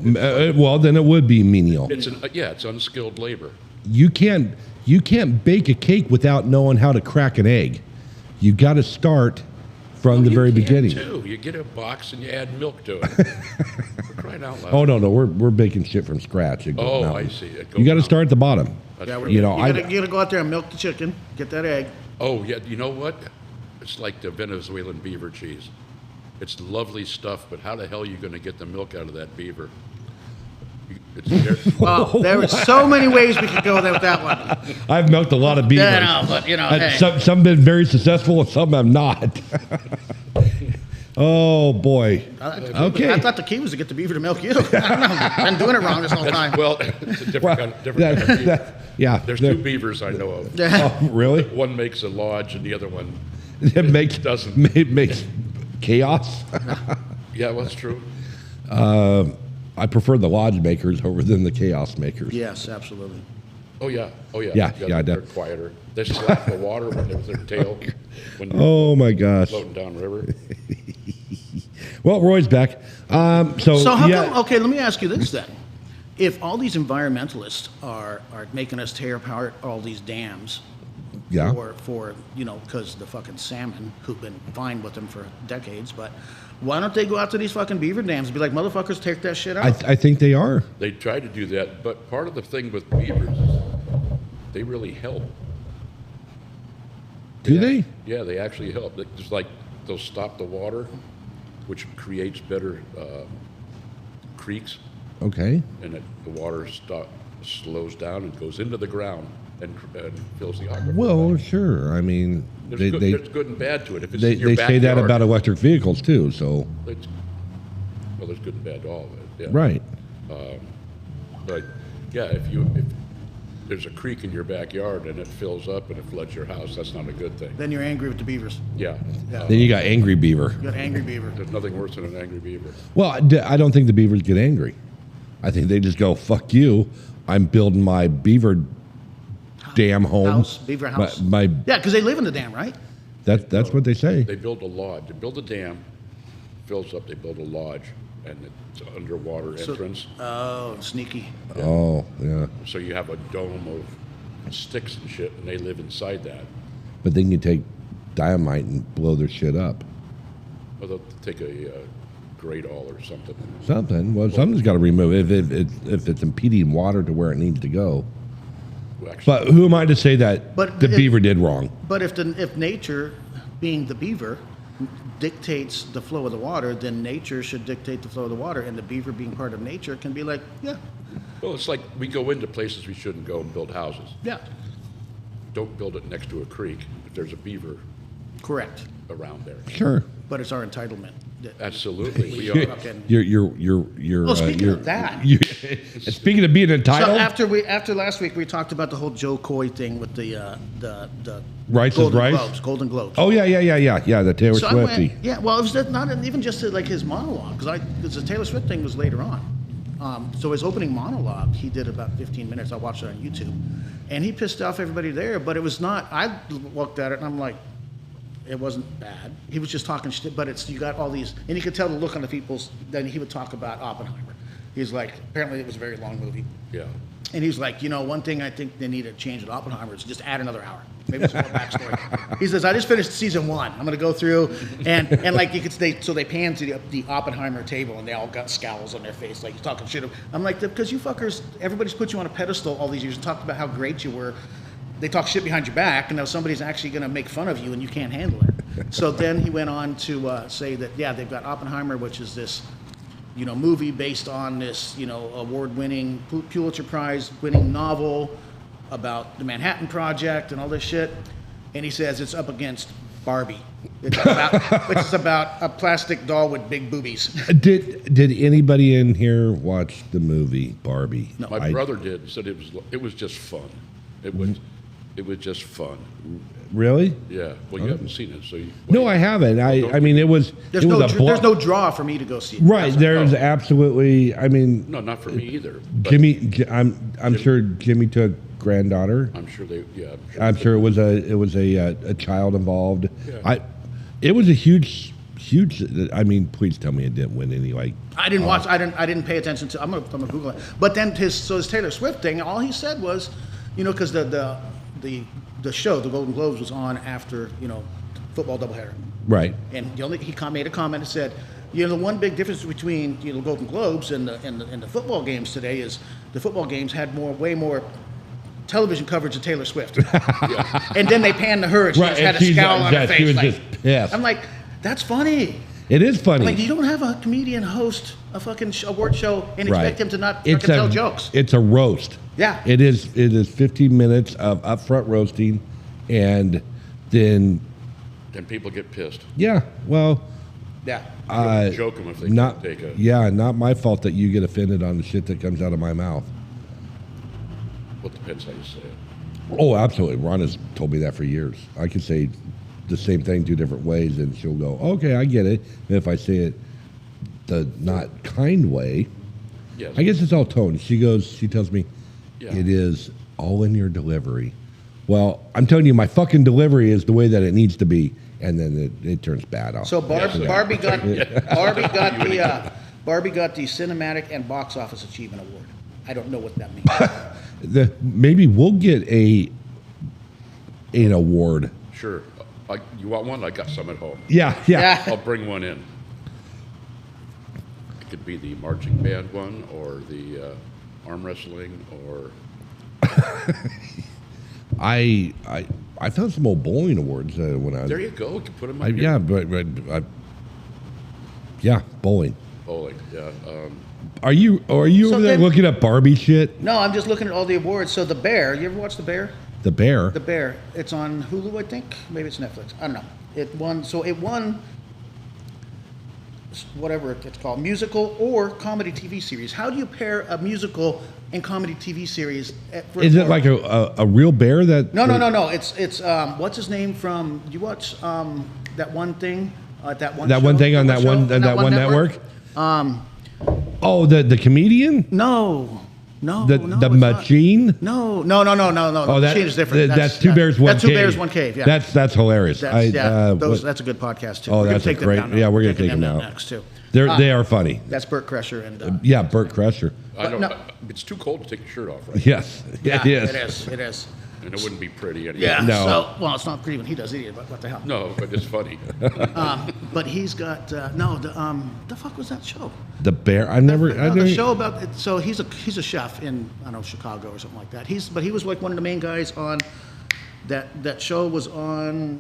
Well, then it would be menial. It's unskilled labor. You can't bake a cake without knowing how to crack an egg. You got to start from the You very can, beginning. Too. You get a box and you add milk to it. For crying out loud. Oh no, we're baking shit from scratch. at GOAP Oh, Mountain. I see. At GOAP You got to Mountain. start at the bottom. That's Yeah, right. You know, you gotta go out there and milk the chicken, get that egg. Oh, yeah, you know what? It's like the Venezuelan beaver cheese. It's lovely stuff, but how the hell are you going to get the milk out of that beaver? Well, there are so many ways we could go with that one. I've milked a lot of beavers. Yeah, no, but hey. Some have been very successful, and some have not. Oh boy. Okay. I thought the key was to get the beaver to milk you. I don't know. I've been doing it wrong this whole time. Well, it's a different kind of beaver. Yeah. There's two beavers I know of. Oh, really? One makes a lodge and the other one It makes doesn't. makes chaos. Yeah, well, that's true. I prefer the lodge makers over than the chaos makers. Yes, absolutely. Oh, yeah. Yeah, They're yeah, quieter. They slap the water with their tail when you're Oh my gosh. floating down river. Well, Roy's back. So how yeah. come? Okay, let me ask you this then: if all these environmentalists are making us tear apart all these dams, Yeah. for because the fucking salmon who've been fine with them for decades, but why don't they go out to these fucking beaver dams and be like, motherfuckers, take that shit out? I think they are. They try to do that, but part of the thing with beavers is they really help. Do they? Yeah, they actually help. Just like they'll stop the water, which creates better creeks, Okay. and the water slows down and goes into the ground and fills the aquifer. Well, sure. I mean, there's they good and bad to it. If it's they in your say that backyard, about electric vehicles too. So well, there's good and bad to all of it. Yeah. right. But yeah, if there's a creek in your backyard and it fills up and it floods your house, that's not a good thing. Then you're angry with the beavers. Yeah. Then you got angry beaver. You got angry beaver. There's nothing worse than an angry beaver. Well, I don't think the beavers get angry. I think they just go, "Fuck you! I'm building my beaver dam home." House, beaver house. My Yeah, because they live in the dam, right? that's what they say. They build a lodge. They build a dam, fills up. They build a lodge, and it's an underwater entrance. Oh, sneaky. Oh yeah. So you have a dome of sticks and shit, and they live inside that. But then you take dynamite and blow their shit up. Well, they'll take a great all or something. Something. Well, something's got to remove if it's impeding water to where it needs to go. Well, actually, But who am I to say that But the if- beaver did wrong? But if nature, being the beaver, dictates the flow of the water, then nature should dictate the flow of the water, and the beaver being part of nature can be like, yeah, well, it's like we go into places we shouldn't go and build houses. yeah, Don't build it next to a creek if there's a beaver correct. around there. Sure. But it's our entitlement. Absolutely, we are. Fucking- You're. Well, speaking of that. Speaking of being So entitled, after last week, we talked about the whole Joe Coy thing with the Rice is Golden rice? Globes, Golden Globes. oh yeah. The Taylor So I went, Swiftie. yeah, well, it was not even just like his monologue, because the Taylor Swift thing was later on. So his opening monologue, he did about 15 minutes. I watched it on YouTube, and he pissed off everybody there. But it was not. I looked at it and I'm like, It wasn't bad. He was just talking shit, but you got all these, and you could tell the look on the people's. Then he would talk about Oppenheimer. He's like, apparently it was a very long movie. Yeah. And he's like, one thing I think they need to change with Oppenheimer is just add another hour. Maybe some more backstory. He says, I just finished season 1. I'm going to go through, and like you could, they pan to the Oppenheimer table, and they all got scowls on their face, like he's talking shit. I'm like, because you fuckers, everybody's put you on a pedestal all these years and talked about how great you were. They talk shit behind your back, and now somebody's actually going to make fun of you, and you can't handle it. So then he went on to say that, yeah, they've got Oppenheimer, which is this, movie based on this, award-winning, Pulitzer Prize-winning novel about the Manhattan Project and all this shit. And he says it's up against Barbie, which is about a plastic doll with big boobies. Did anybody in here watch the movie Barbie? No. My brother did. Said it was just fun. It was just fun. Really? Yeah. Well, you haven't seen it, so you. No, I haven't. I mean, it was. There's no draw for me to go see it. Right. There's absolutely. I mean. No, not for me either. but I'm sure Jimmy took granddaughter. I'm sure they. Yeah. I'm sure it was a child involved. Yeah. It was a huge. I mean, please tell me it didn't win any like. I didn't watch. I didn't pay attention to. I'm gonna Google it. But then his Taylor Swift thing. All he said was, because the show, the Golden Globes, was on after football doubleheader. Right. And he made a comment and said, the one big difference between the Golden Globes and the football games today is the football games had way more television coverage of Taylor Swift. And then they panned to her and she just had a scowl on her face. She was like, just pissed. I'm like, that's funny. It is funny. Like, you don't have a comedian host a fucking award show and expect him to not fucking tell jokes. It's a roast. Yeah. It is 15 minutes of upfront roasting, and then. And people get pissed. Yeah. Well. Yeah. Joke them if they not can't take it. Yeah. Not my fault that you get offended on the shit that comes out of my mouth. Well, it depends how you say it. Oh, absolutely. Ron has told me that for years. I can say the same thing 2 different ways, and she'll go, "Okay, I get it." And if I say it the not kind way, Yes. I guess it's all tone. She tells me, Yeah. it is all in your delivery. Well, I'm telling you, my fucking delivery is the way that it needs to be, and then it turns bad off. So Barbie got the Cinematic and Box Office Achievement Award. I don't know what that means. Maybe we'll get an award. Sure. You want one? I got some at home. Yeah. I'll bring one in. It could be the marching band one, or the arm wrestling, or. I found some old bowling awards when I was. There you go. You can put them on. Yeah, but bowling. Bowling. Yeah. Are you over there looking up Barbie shit? No, I'm just looking at all the awards. So The Bear, you ever watch The Bear? The Bear. The Bear. It's on Hulu, I think. Maybe it's Netflix. I don't know. It won whatever it's called, musical or comedy TV series. How do you pair a musical and comedy TV series? Is it like a real bear that? No. It's what's his name from? You watch that one thing? That one thing on that one network? Oh, the comedian? No. The machine? No. Oh, the machine is different. That's Two Bears, One Cave. That's Two Bears, One Cave. Yeah. That's hilarious. That's a good podcast too. Oh, that's a great. Yeah, we're gonna take them down next too. They are funny. That's Burt Kreischer and. Burt Kreischer. I don't. It's too cold to take your shirt off, right? Yes. Yeah, it is. It is. And it wouldn't be pretty anyway. Yeah. No. So, well, it's not pretty when he does either. But what the hell? No, but it's funny. But he's got the fuck was that show? The Bear. The show about it. So he's a chef in Chicago or something like that. But he was like one of the main guys on that show was on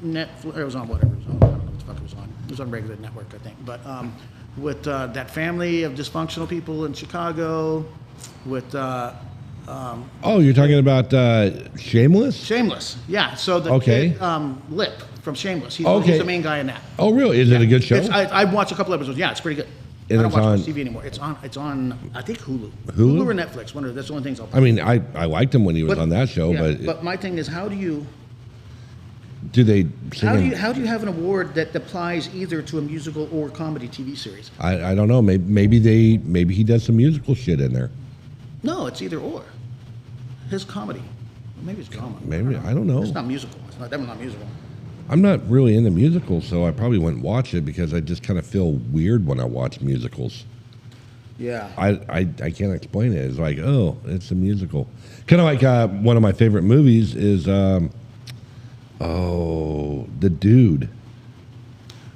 Netflix. It was on whatever it was on. I don't know what the fuck it was on. It was on regular network, I think. But with that family of dysfunctional people in Chicago, with. You're talking about Shameless? Shameless, yeah. So the kid, Lip from Shameless, he's the main guy in that. Oh, really? Is it a good show? I've watched a couple episodes. Yeah, it's pretty good. And I don't watch much TV anymore. It's on. I think Hulu. Hulu or Netflix. That's the only things I'll. I mean, I liked him when he was on that show, but my thing is, how do you how do you have an award that applies either to a musical or comedy TV series? I don't know. Maybe he does some musical shit in there. No, it's either or. His comedy. Maybe it's drama. Maybe I don't know. It's not musical. It's not definitely not musical. I'm not really into musicals, so I probably wouldn't watch it because I just kind of feel weird when I watch musicals. Yeah. I can't explain it. It's like, oh, it's a musical. Kind of like one of my favorite movies is, The Dude.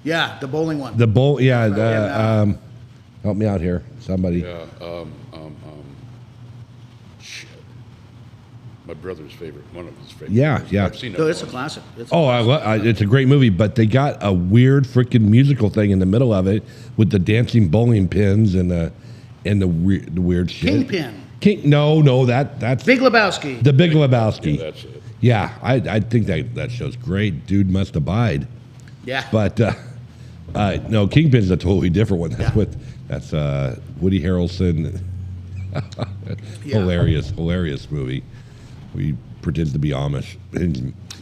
Yeah, the bowling one. The bowl, yeah. And, Help me out here, somebody. Yeah, shit. My brother's favorite, one of his favorite. Yeah, movies. yeah. I've seen it. No, it's a once. classic. It's It's a great movie, but they got a weird freaking musical thing in the middle of it with the dancing bowling pins and the weird shit. Kingpin. No, that's Big Lebowski. the Big Lebowski. Yeah, that's it. Yeah, I think that show's great. Dude Must Abide. Yeah. But no, Kingpin's a totally different one. That's Yeah. that's Woody Harrelson. Yeah. Hilarious movie. We pretend to be Amish.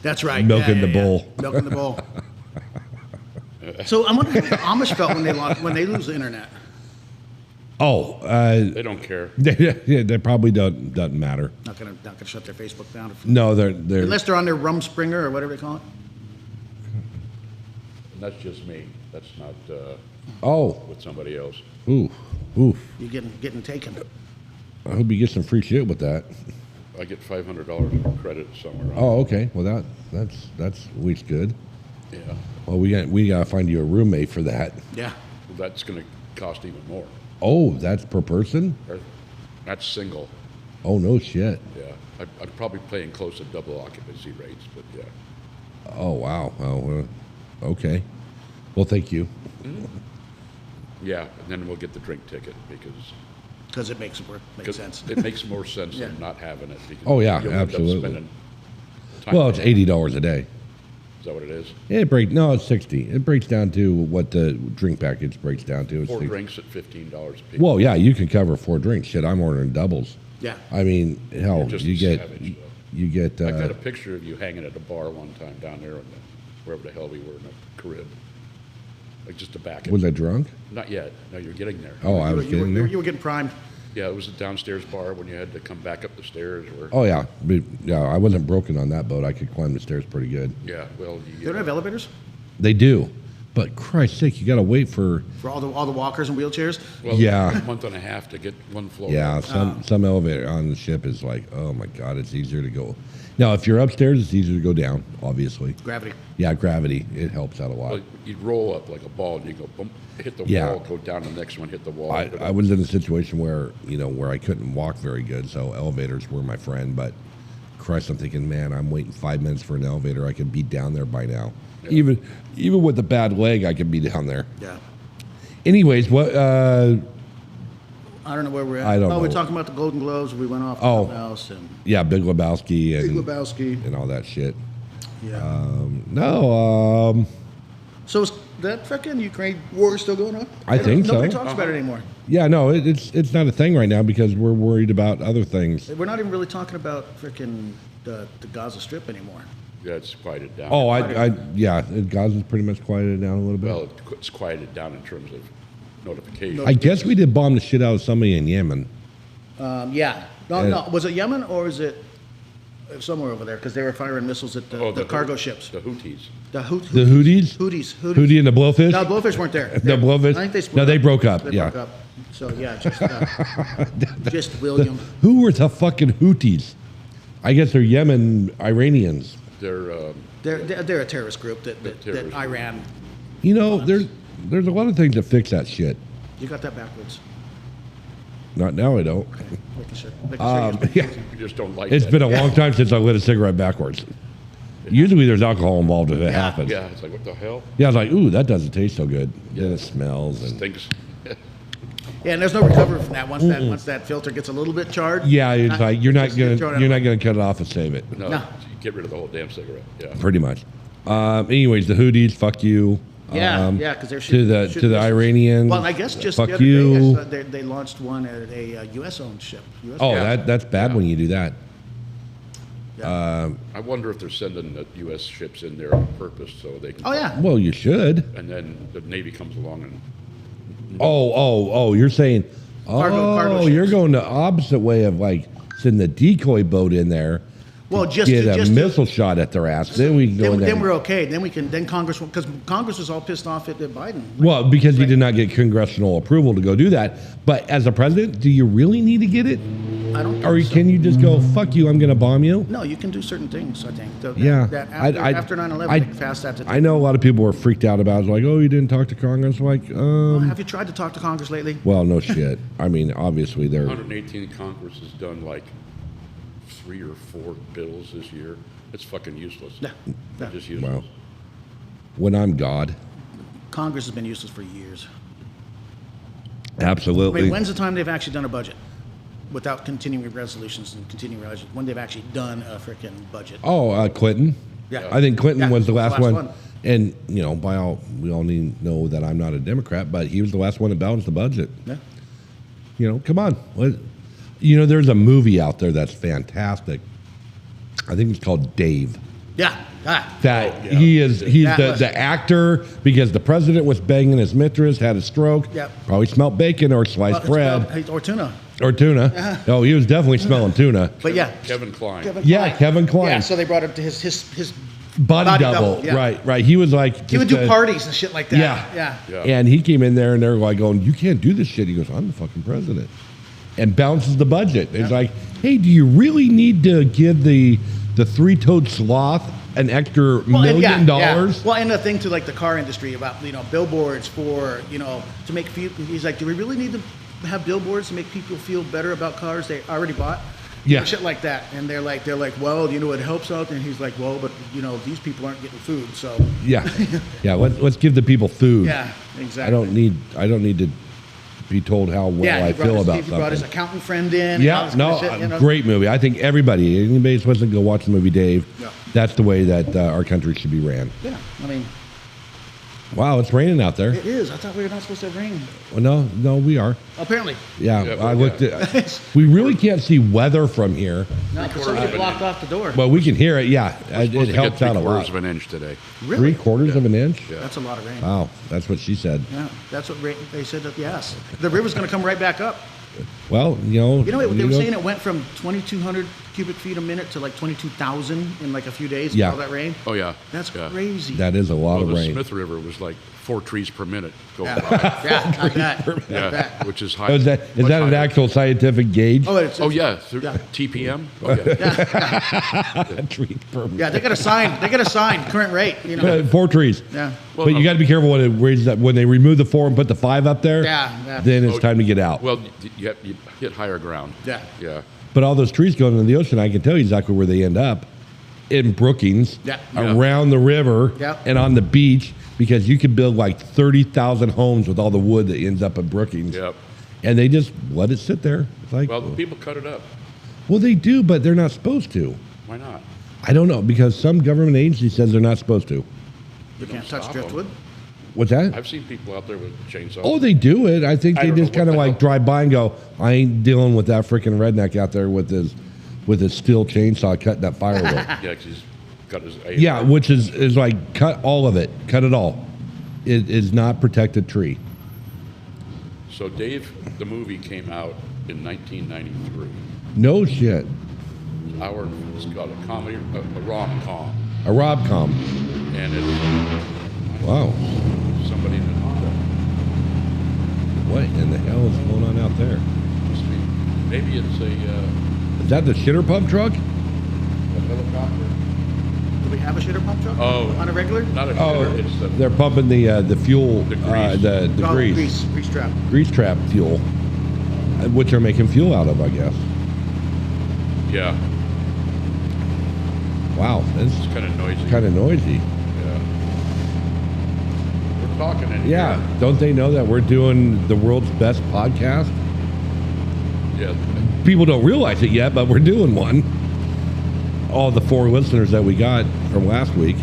That's right. Milking the bull. Milking the bull. So I'm wondering how the Amish felt when they lose the internet. Oh, They don't care. they probably doesn't matter. Not gonna shut their Facebook down. No, they're Unless they're on their Rumspringer or whatever they call it. And that's just me. That's not oh, with somebody else. ooh. You're getting taken. I hope you get some free shit with that. I get $500 in credit somewhere. Oh, okay. Well, that's at least good. Yeah. Well, we gotta find you a roommate for that. Yeah. Well, that's going to cost even more. Oh, that's per person? Or- That's single. Oh, no shit. Yeah. I'm probably paying close to double occupancy rates, but yeah. Oh, wow. Oh, okay. Well, thank you. Yeah, and then we'll get the drink ticket Because it makes sense. it makes more sense Yeah. than not having it. Because Oh, yeah, you'll end up absolutely. spending time Well, it's paying. $80 a day. Is that what it is? No, it's 60. It breaks down to what the drink package breaks down to. It's 4 60. drinks at $15 a piece. Well, yeah, you can cover 4 drinks. Shit, I'm ordering doubles. Yeah. I mean, hell, You're just you a get savage, though. you get I got a picture of you hanging at a bar one time down there, wherever the hell we were in the Carib. Like just the back. was I drunk? Not yet. No, you're getting there. Oh, I was getting there. You were getting primed. Yeah, it was a downstairs bar when you had to come back up the stairs. Where, Oh yeah, yeah. I wasn't broken on that boat. I could climb the stairs pretty good. yeah, well, They don't have elevators They do, but Christ's sake, you got to wait for. for all the walkers and wheelchairs. well, Yeah. a month and a half to get one floor. Yeah, some elevator on the ship is like, oh my god, it's easier to go. Now, if you're upstairs, it's easier to go down. Obviously, Gravity. yeah, gravity it helps out a lot. Well, you'd roll up like a ball, and you go boom, hit the Yeah. wall, go down the next one, hit the wall. I was in a situation where where I couldn't walk very good, so elevators were my friend. But Christ, I'm thinking, man, I'm waiting 5 minutes for an elevator. I could be down there by now. Yeah. Even with a bad leg, I could be down there. Yeah. Anyways, what? I don't know where we're at. I don't know. We're talking about the Golden Globes. We went off Oh. something else and Yeah, Big Lebowski Big and Lebowski. and all that shit. Yeah. No, So is that fucking Ukraine war still going on? I think so. Nobody talks about it anymore. yeah, no, it's not a thing right now because we're worried about other things. We're not even really talking about freaking the Gaza Strip anymore. Yeah, it's quieted down. Oh, yeah, Gaza's pretty much quieted down a little bit. Well, it's quieted down in terms of notification. I guess we did bomb the shit out of somebody in Yemen. Yeah. No. Was it Yemen or is it somewhere over there? Because they were firing missiles at the cargo ships. The Houthis. The The Houthis? Houthis. Houthi and the Blowfish? No, Blowfish weren't there. The Blowfish? I think they split No, they up. broke up, They yeah. broke up. So yeah, just William. Who were the fucking Houthis? I guess they're Yemen Iranians. They're They're a terrorist group that terrorist Iran. There's a lot of things to fix that shit. You got that backwards. Not now, I don't. Making sure Yeah. you just don't like It's that. been a long time since I lit a cigarette backwards. Usually there's alcohol involved if it happens. Yeah, it's like, what the hell? Yeah, I was like, ooh, that doesn't taste so good. Then Yeah. it smells. And Stinks. Yeah, and there's no recovery from that. Once that filter gets a little bit charred. yeah, it's like you're not just throw it out. gonna cut it off and save it. No, No. you get rid of the whole damn cigarette. Yeah. Pretty much. Anyways, the Houthis, fuck you. Yeah, because they're to shooting the shooting missiles. Iranians. Well, I guess just fuck the other you. day, I saw they launched one at a U.S.-owned ship. Oh, that's bad when you do that. I wonder if they're sending the U.S. ships in there on purpose so they can. Oh yeah. Well, you should. And then the Navy comes along and. Oh, you're saying. Cargo You're ships. going the opposite way of like sending the decoy boat in there Well, just get to- a just to- missile shot at their ass. Then we can go in there. Then we're okay. Then Congress, because Congress was all pissed off at Biden. Well, because he did not get congressional approval to go do that. But as a president, do you really need to get it? I don't. Or think so. can you just go, fuck you, I'm going to bomb you? No, you can do certain things. I think. After 9/11, they passed that. I know a lot of people were freaked out about it. Like, oh, you didn't talk to Congress. Like, Have you tried to talk to Congress lately? well, no shit. I mean, obviously they're 118 Congress has done like 3 or 4 bills this year. It's fucking useless. Yeah. They're just useless. well. When I'm God, Congress has been useless for years. absolutely. Wait, when's the time they've actually done a budget without continuing resolutions and continuing resolutions? When they've actually done a freaking budget? Oh, Clinton. Yeah. I think Clinton Yeah, was the last one. one. And you know, we all need to know that I'm not a Democrat, but he was the last one to balance the budget. Yeah. You know, come on. You know, there's a movie out there that's fantastic. I think it's called Dave. Yeah. That yeah. he's That was- the actor because the president was banging his mistress, had a stroke. Yep. Probably smelled bacon or sliced bread Or tuna. or tuna. Oh, he was definitely smelling tuna. But yeah. Kevin Kline. Yeah, Kevin Kline. Yeah, so they brought up to his Body double. yeah. Right. He was like He would just do parties and shit like that. Yeah. Yeah. Yeah. And he came in there and they're like going, you can't do this shit. He goes, I'm the fucking president. And bounces the budget. It's like, hey, do you really need to give the three-toed sloth an extra $1 million? Well, and the thing to like the car industry about billboards for to make he's like, do we really need to have billboards to make people feel better about cars they already bought? Yeah. Shit like that. And they're like, well, it helps out. And he's like, well, but these people aren't getting food, so Yeah. Let's give the people food. yeah, exactly. I don't need to be told how well I feel about He brought his something. accountant friend in. and all Yeah, this no, kind of shit, great movie. I think anybody that's supposed to go watch the movie Dave, Yeah. that's the way that our country should be ran. Yeah, I mean, Wow, it's raining out there. it is. I thought we were not supposed to have rain. Well, no, we are. Apparently. Yeah, Yeah, I but looked at. We really can't see weather from here. No, because somebody blocked off the door. Well, we can hear it. Yeah, it Supposed to helps get out a 3/4 lot. of an inch today. Really? 3/4 of an inch. Yeah. That's a lot of rain. Wow, that's what she said. Yeah, that's what they said. Yes, the river's going to come right back up. Well, They when were you go- saying it went from 2,200 cubic feet a minute to like 22,000 in like a few days. Yeah. All that rain. Oh yeah. That's yeah. crazy. that is a lot Well, of the rain. Smith River was like 4 trees per minute going Yeah, by. yeah, I bet. I Yeah, bet. which is high. Oh, is that much an higher. actual scientific gauge? Oh, it's, Oh yeah, Yeah. TPM. Oh yeah. Trees per yeah. They got a sign. They got a sign. Current rate. 4 trees. Yeah. But you got to be careful when it raises that. When they remove the 4 and put the 5 up there, Yeah. then it's Oh, time to get out. Well, you hit higher ground. Yeah. Yeah. But all those trees going into the ocean, I can tell you exactly where they end up. In Brookings, Yeah. around the river, Yeah. and on the beach, because you could build like 30,000 homes with all the wood that ends up in Brookings. Yep. And they just let it sit there. It's like, Well, the people cut it up. well, they do, but they're not supposed to. Why not? I don't know, because some government agency says they're not supposed to. You can't touch stop driftwood. What's that? I've seen people out there with chainsaws. Oh, they do it. I think I they don't just know kind of what the like hell. drive by and go, I ain't dealing with that freaking redneck out there with his steel chainsaw cutting that firewood. Yeah, 'cause he's got his. Yeah, which is like cut all of it. Cut it all. It is not protected tree. So Dave, the movie came out in 1993. No shit. It's got a comedy, a rom-com, A Robcom. and it's Wow. somebody in a Honda. What in the hell is going on out there? Must be. Maybe it's a Is that the shitter pump truck? helicopter. Do we have a shitter pump truck? Oh. On a regular? Not a Oh, shitter, it's the they're pumping the fuel, The grease. the Oh, grease Grease trap. grease trap fuel, which they're making fuel out of, I guess. yeah. Wow, It's it's kind of noisy. kind of noisy. Yeah. We're talking in Yeah, here. don't they know that we're doing the world's best podcast? Yeah. People don't realize it yet, but we're doing one. All the 4 listeners that we got from last week.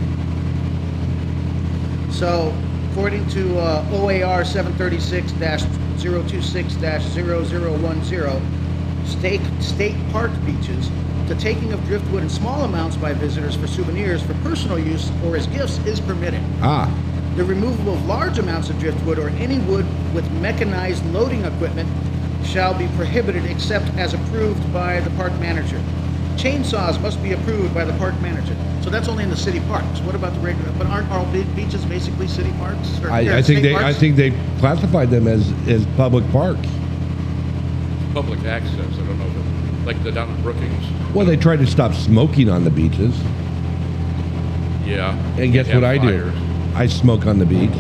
So, according to OAR 736-026-0010, state park beaches, the taking of driftwood in small amounts by visitors for souvenirs for personal use or as gifts is permitted. Ah, The removal of large amounts of driftwood or any wood with mechanized loading equipment shall be prohibited except as approved by the park manager. Chainsaws must be approved by the park manager. So that's only in the city parks. What about the regular? But aren't all beaches basically city parks? Or, I think they classified them as public parks. Public access, I don't know, but like the down at Brookings. Well, they tried to stop smoking on the beaches. Yeah. And guess what I do? I smoke on the beach.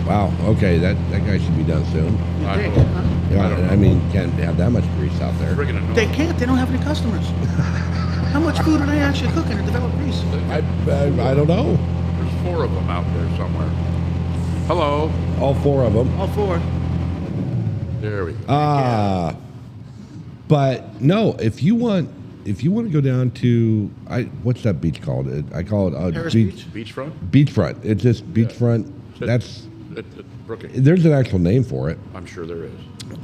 Wow. Okay, that guy should be done soon. I Dick, hope. huh? Yeah, I mean, can't have that much grease out there. Friggin' annoying. They can't. They don't have any customers. How much food are they actually cooking to develop grease? I don't know. There's 4 of them out there somewhere. Hello. All 4 of them. All 4. There we go. But no, if you want to go down to what's that beach called? I call it Harris Beach? Beachfront? Beachfront. It's just beachfront. That's At Brookings. there's an actual name for it. I'm sure there is.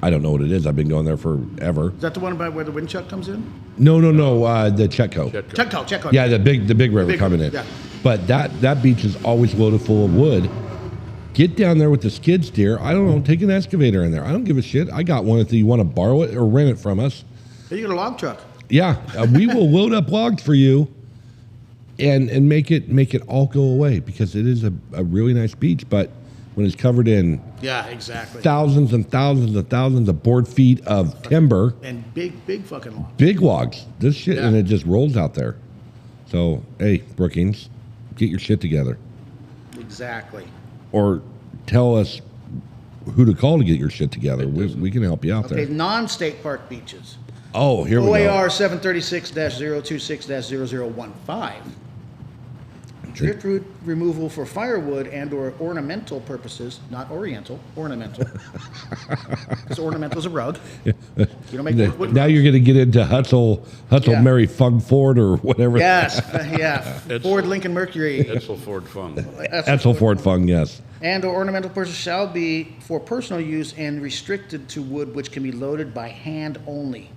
I don't know what it is. I've been going there forever. Is that the one by where the wind chuck comes in? No. The Chetco. Chetco. Check Yeah, the big river Big coming river, in. yeah. But that beach is always loaded full of wood. Get down there with the skid steer. I don't know. Take an excavator in there. I don't give a shit. I got one if you want to borrow it or rent it from us. Hey, you got a log truck. Yeah, we will load up logs for you, and make it all go away because it is a really nice beach. But when it's covered in Yeah, exactly. thousands and thousands and thousands of board feet of timber, And big fucking logs. big logs, this shit, Yeah. and it just rolls out there. So hey, Brookings, get your shit together, Exactly. or tell us who to call to get your shit together. We can help you out Okay, there. non-state park beaches. Oh, here we go. OAR 736-026-0015. Driftwood removal for firewood and or ornamental purposes, not oriental, ornamental. Because ornamental is a rug. You don't make wood Now rugs. you're going to get into Hutzel Yeah. Mary Ford or whatever. Yes, yeah. It's- Ford Lincoln Mercury. Etzel Ford Fung. Etzel Ford Fung, yes. And or ornamental purposes shall be for personal use and restricted to wood which can be loaded by hand only.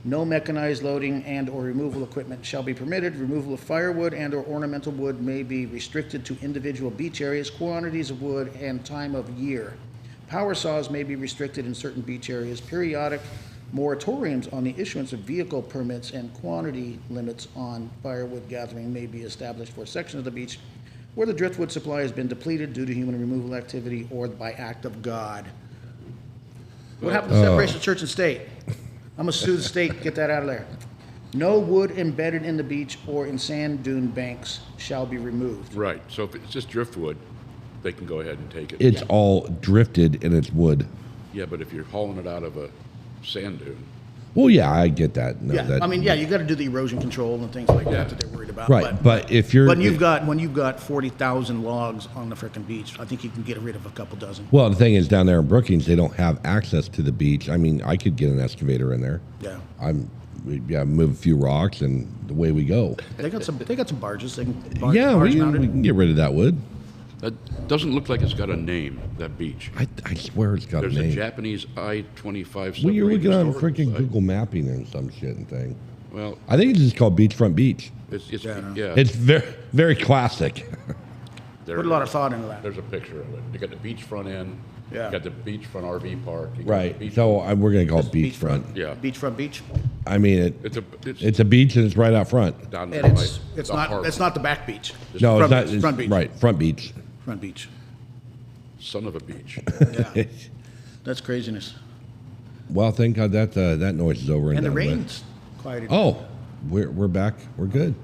No mechanized loading and or removal equipment shall be permitted. Removal of firewood and or ornamental wood may be restricted to individual beach areas, quantities of wood, and time of year. Power saws may be restricted in certain beach areas. Periodic moratoriums on the issuance of vehicle permits and quantity limits on firewood gathering may be established for sections of the beach where the driftwood supply has been depleted due to human removal activity or by act of God. What happened to separation of church and state? I'm gonna sue the state, get that out of there. No wood embedded in the beach or in sand dune banks shall be removed. Right. So if it's just driftwood, they can go ahead and take it. It's all drifted and it's wood. Yeah, but if you're hauling it out of a sand dune, Well, yeah, I get that. No, Yeah, that, I mean, yeah, you gotta do the erosion control and things like Yeah. that they're worried about. Right, but if you're... when you've got 40,000 logs on the frickin' beach, I think you can get rid of a couple dozen. Well, the thing is, down there in Brookings, they don't have access to the beach. I mean, I could get an excavator in there. Yeah. Move a few rocks and away we go. They got some barges, they can barge, Yeah, barge we mounted. can get rid of that wood. that doesn't look like it's got a name, that beach. I swear it's got There's a name. a Japanese I-25 Well, you're submarine looking on historical freaking site. Google Mapping and some shit and thing. Well, I think it's just called Beachfront Beach. it's Yeah, I know. yeah. It's very classic. there Put a it lot of is. thought into that. There's a picture of it. You got the beachfront end. Yeah. You got the beachfront RV park. You got Right. the beach- So we're going to call it Beachfront. Beachfront. yeah. Beachfront beach. I mean, It's it's a beach and it's right out front. down And the it's right- it's the not harbor. it's not the back beach. No, front it's not. beach, It's, front beach. Right, front beach. Front beach. Son of a beach. Yeah. That's craziness. Well, thank God that noise is over And the done with. rain's quieted. Oh, we're back. We're good.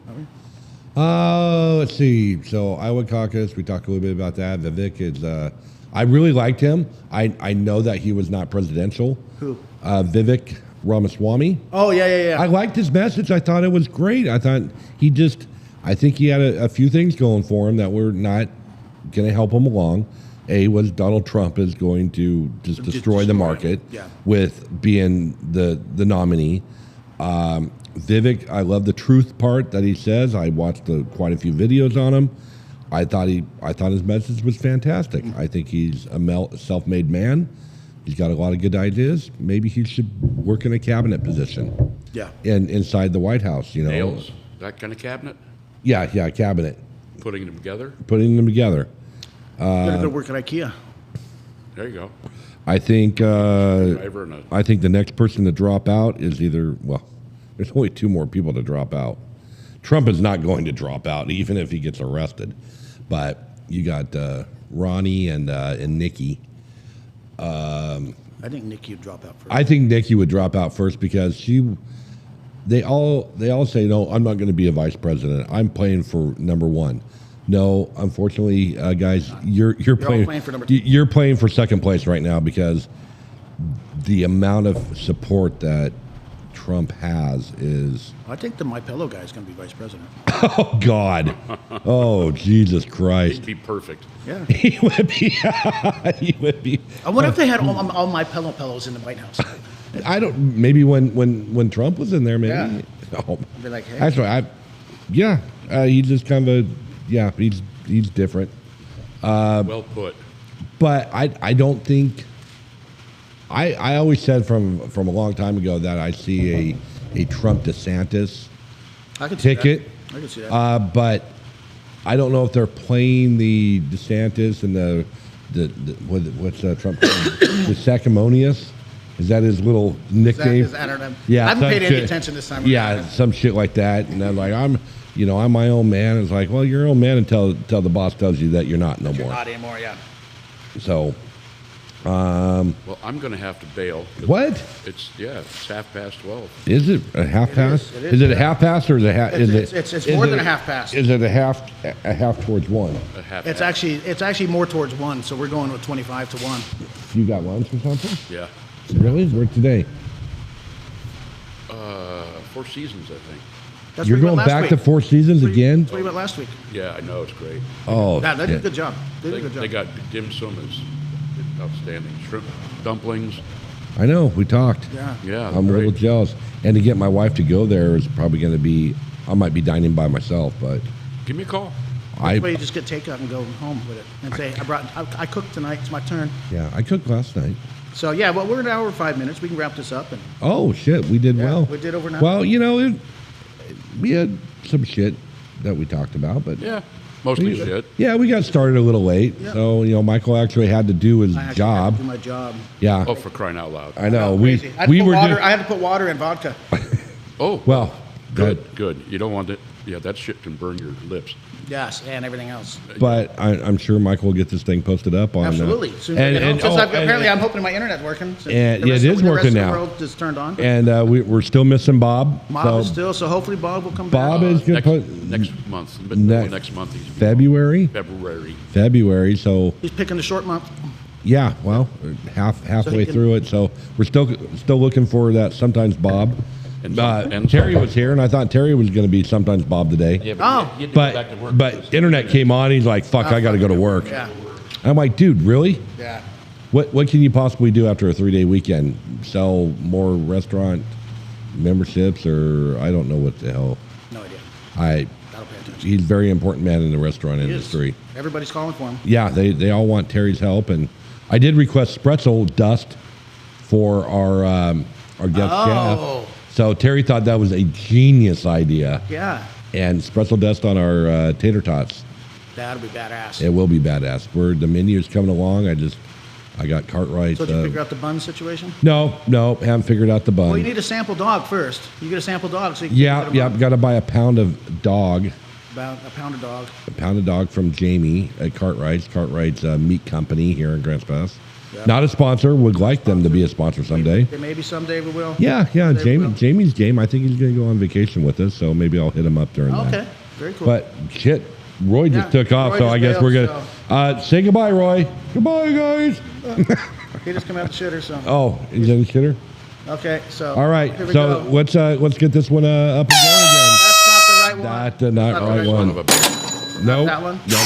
Let's see. So Iowa caucus, we talked a little bit about that. Vivek is. I really liked him. I know that he was not presidential. Who? Vivek Ramaswamy. Oh yeah. I liked his message. I thought it was great. I thought I think he had a few things going for him that were not going to help him along. A was Donald Trump is going to just destroy the market Yeah. with being the nominee. Vivek, I love the truth part that he says. I watched quite a few videos on him. I thought his message was fantastic. I think he's a self-made man. He's got a lot of good ideas. Maybe he should work in a cabinet position. Yeah. Inside the White House, you know. Nails. That kind of cabinet. Yeah, cabinet. Putting them together. Putting them together. Gotta go work at IKEA. There you go. I think Driver and a I think the next person to drop out is There's only 2 more people to drop out. Trump is not going to drop out, even if he gets arrested. But you got Ronnie and Nikki. I think Nikki would drop out first. I think Nikki would drop out first because they all say, no, I'm not going to be a vice president. I'm playing for number 1. No, unfortunately, guys, you're playing for number 2. You're playing for second place right now because the amount of support that Trump has is. I think the My Pillow guy is going to be vice president. Oh God! Oh Jesus Christ! He'd be perfect. Yeah. He would be. He would be. I wonder if they had all My Pillows in the White House. I don't. Maybe when Trump was in there, maybe. Yeah. Oh. Be like, hey. Actually, he's just kind of he's different. Well put. But I don't think. I always said from a long time ago that I see a Trump DeSantis I can see ticket. that. I can see that. But I don't know if they're playing the DeSantis and the what's Trump called? The sanctimonious. Is that his little nickname? I don't know. Yeah, I haven't some paid any shit. attention this time. Yeah, some shit like that. And then like I'm my own man. It's like, well, you're your own man until the boss tells you that you're not no You're more. not anymore, yeah. So, Well, I'm going to have to bail. what? It's 12:30. Is it a half pass? It is, Is it a yeah. half pass or is it half? It's more than a half pass. Is it a half towards one? A half. It's actually more towards 1, so we're going with 25 to 1. You got lunch or something? Yeah. Really? Where today? Four Seasons, I think. That's You're where we going went last back to week. Four Seasons That's where again? That's where we went last week. Yeah, I know, it's great. Oh, Yeah, they did a shit. good job. They did a good job. They got dim sum is outstanding. Shrimp dumplings. I know. We talked. Yeah. Yeah, I'm a little great. jealous. And to get my wife to go there is probably going to be. I might be dining by myself, but Give me a call. That's why you just get takeout and go home with it and say, I cooked tonight. It's my turn. I cooked last night. So yeah, well, we're an hour and 5 minutes. We can wrap this up. And Oh shit, we did Yeah, well. we did over an hour. Well, we had some shit that we talked about, but Yeah, mostly shit. yeah, we got started a little late. Yeah. So Michael actually had to do his I actually job. had to do my job. Yeah, Oh, for crying out loud. I know. Crazy. I had to We put were water. just- I had to put water in vodka. Oh, well. good. You don't want it. Yeah, that shit can burn your lips. Yes, and everything else. But I'm sure Michael will get this thing posted up on. Absolutely. Soon as I get home. Since apparently I'm hoping my internet's working. Since and- the yeah, rest it of- is the working rest of now. The world is turned on. And we're still missing Bob. Bob is still, so hopefully Bob will come Bob back. is going to Next put month. But next month he's February. February. So He's picking the short month. yeah, well, halfway can- through it. So we're still looking for that. Sometimes Bob. And Terry was here, and I thought Terry was going to be sometimes Bob today. Yeah, Oh. you had to go back to work. But internet came on. He's like, "Fuck, I got to go to work." Yeah. I'm like, "Dude, really? Yeah. What can you possibly do after a 3-day weekend? Sell more restaurant memberships, or I don't know what the hell." No idea. I That'll pay attention. he's a very important man in the restaurant He is. industry. Everybody's calling for him. Yeah, they all want Terry's help, and I did request pretzel dust for our guest Oh. chef. So Terry thought that was a genius idea, Yeah. and pretzel dust on our tater tots. That'll be badass. It will be badass. The menu's coming along. I got Cartwright. So did you figure out the bun situation? No, haven't figured out the bun. Well, you need a sample dog first. You get a sample dog so you can yeah, get a yeah. bun. Got to buy a pound of dog. About a pound of dog. A pound of dog from Jamie at Cartwright's. Cartwright's meat company here in Grants Pass. Yeah. Not a sponsor. Would like them to be a sponsor someday. Maybe someday we will. Yeah. Someday we will. Jamie's game. I think he's going to go on vacation with us, so maybe I'll hit him up during that. Okay. Very cool. But shit, Roy just Yeah, took off, Roy so just I guess we're bailed, gonna say goodbye, Roy. Goodbye, guys. He just came out the shitter, so. Oh, he's in the shitter. Okay, so. All right, Here we so go. let's get this one up and going again. That's not the right one. Not the not Not the right right one. Son of a bitch. Nope. That one? No.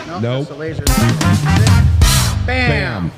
No, Nope. that's the laser. Bam. Bam.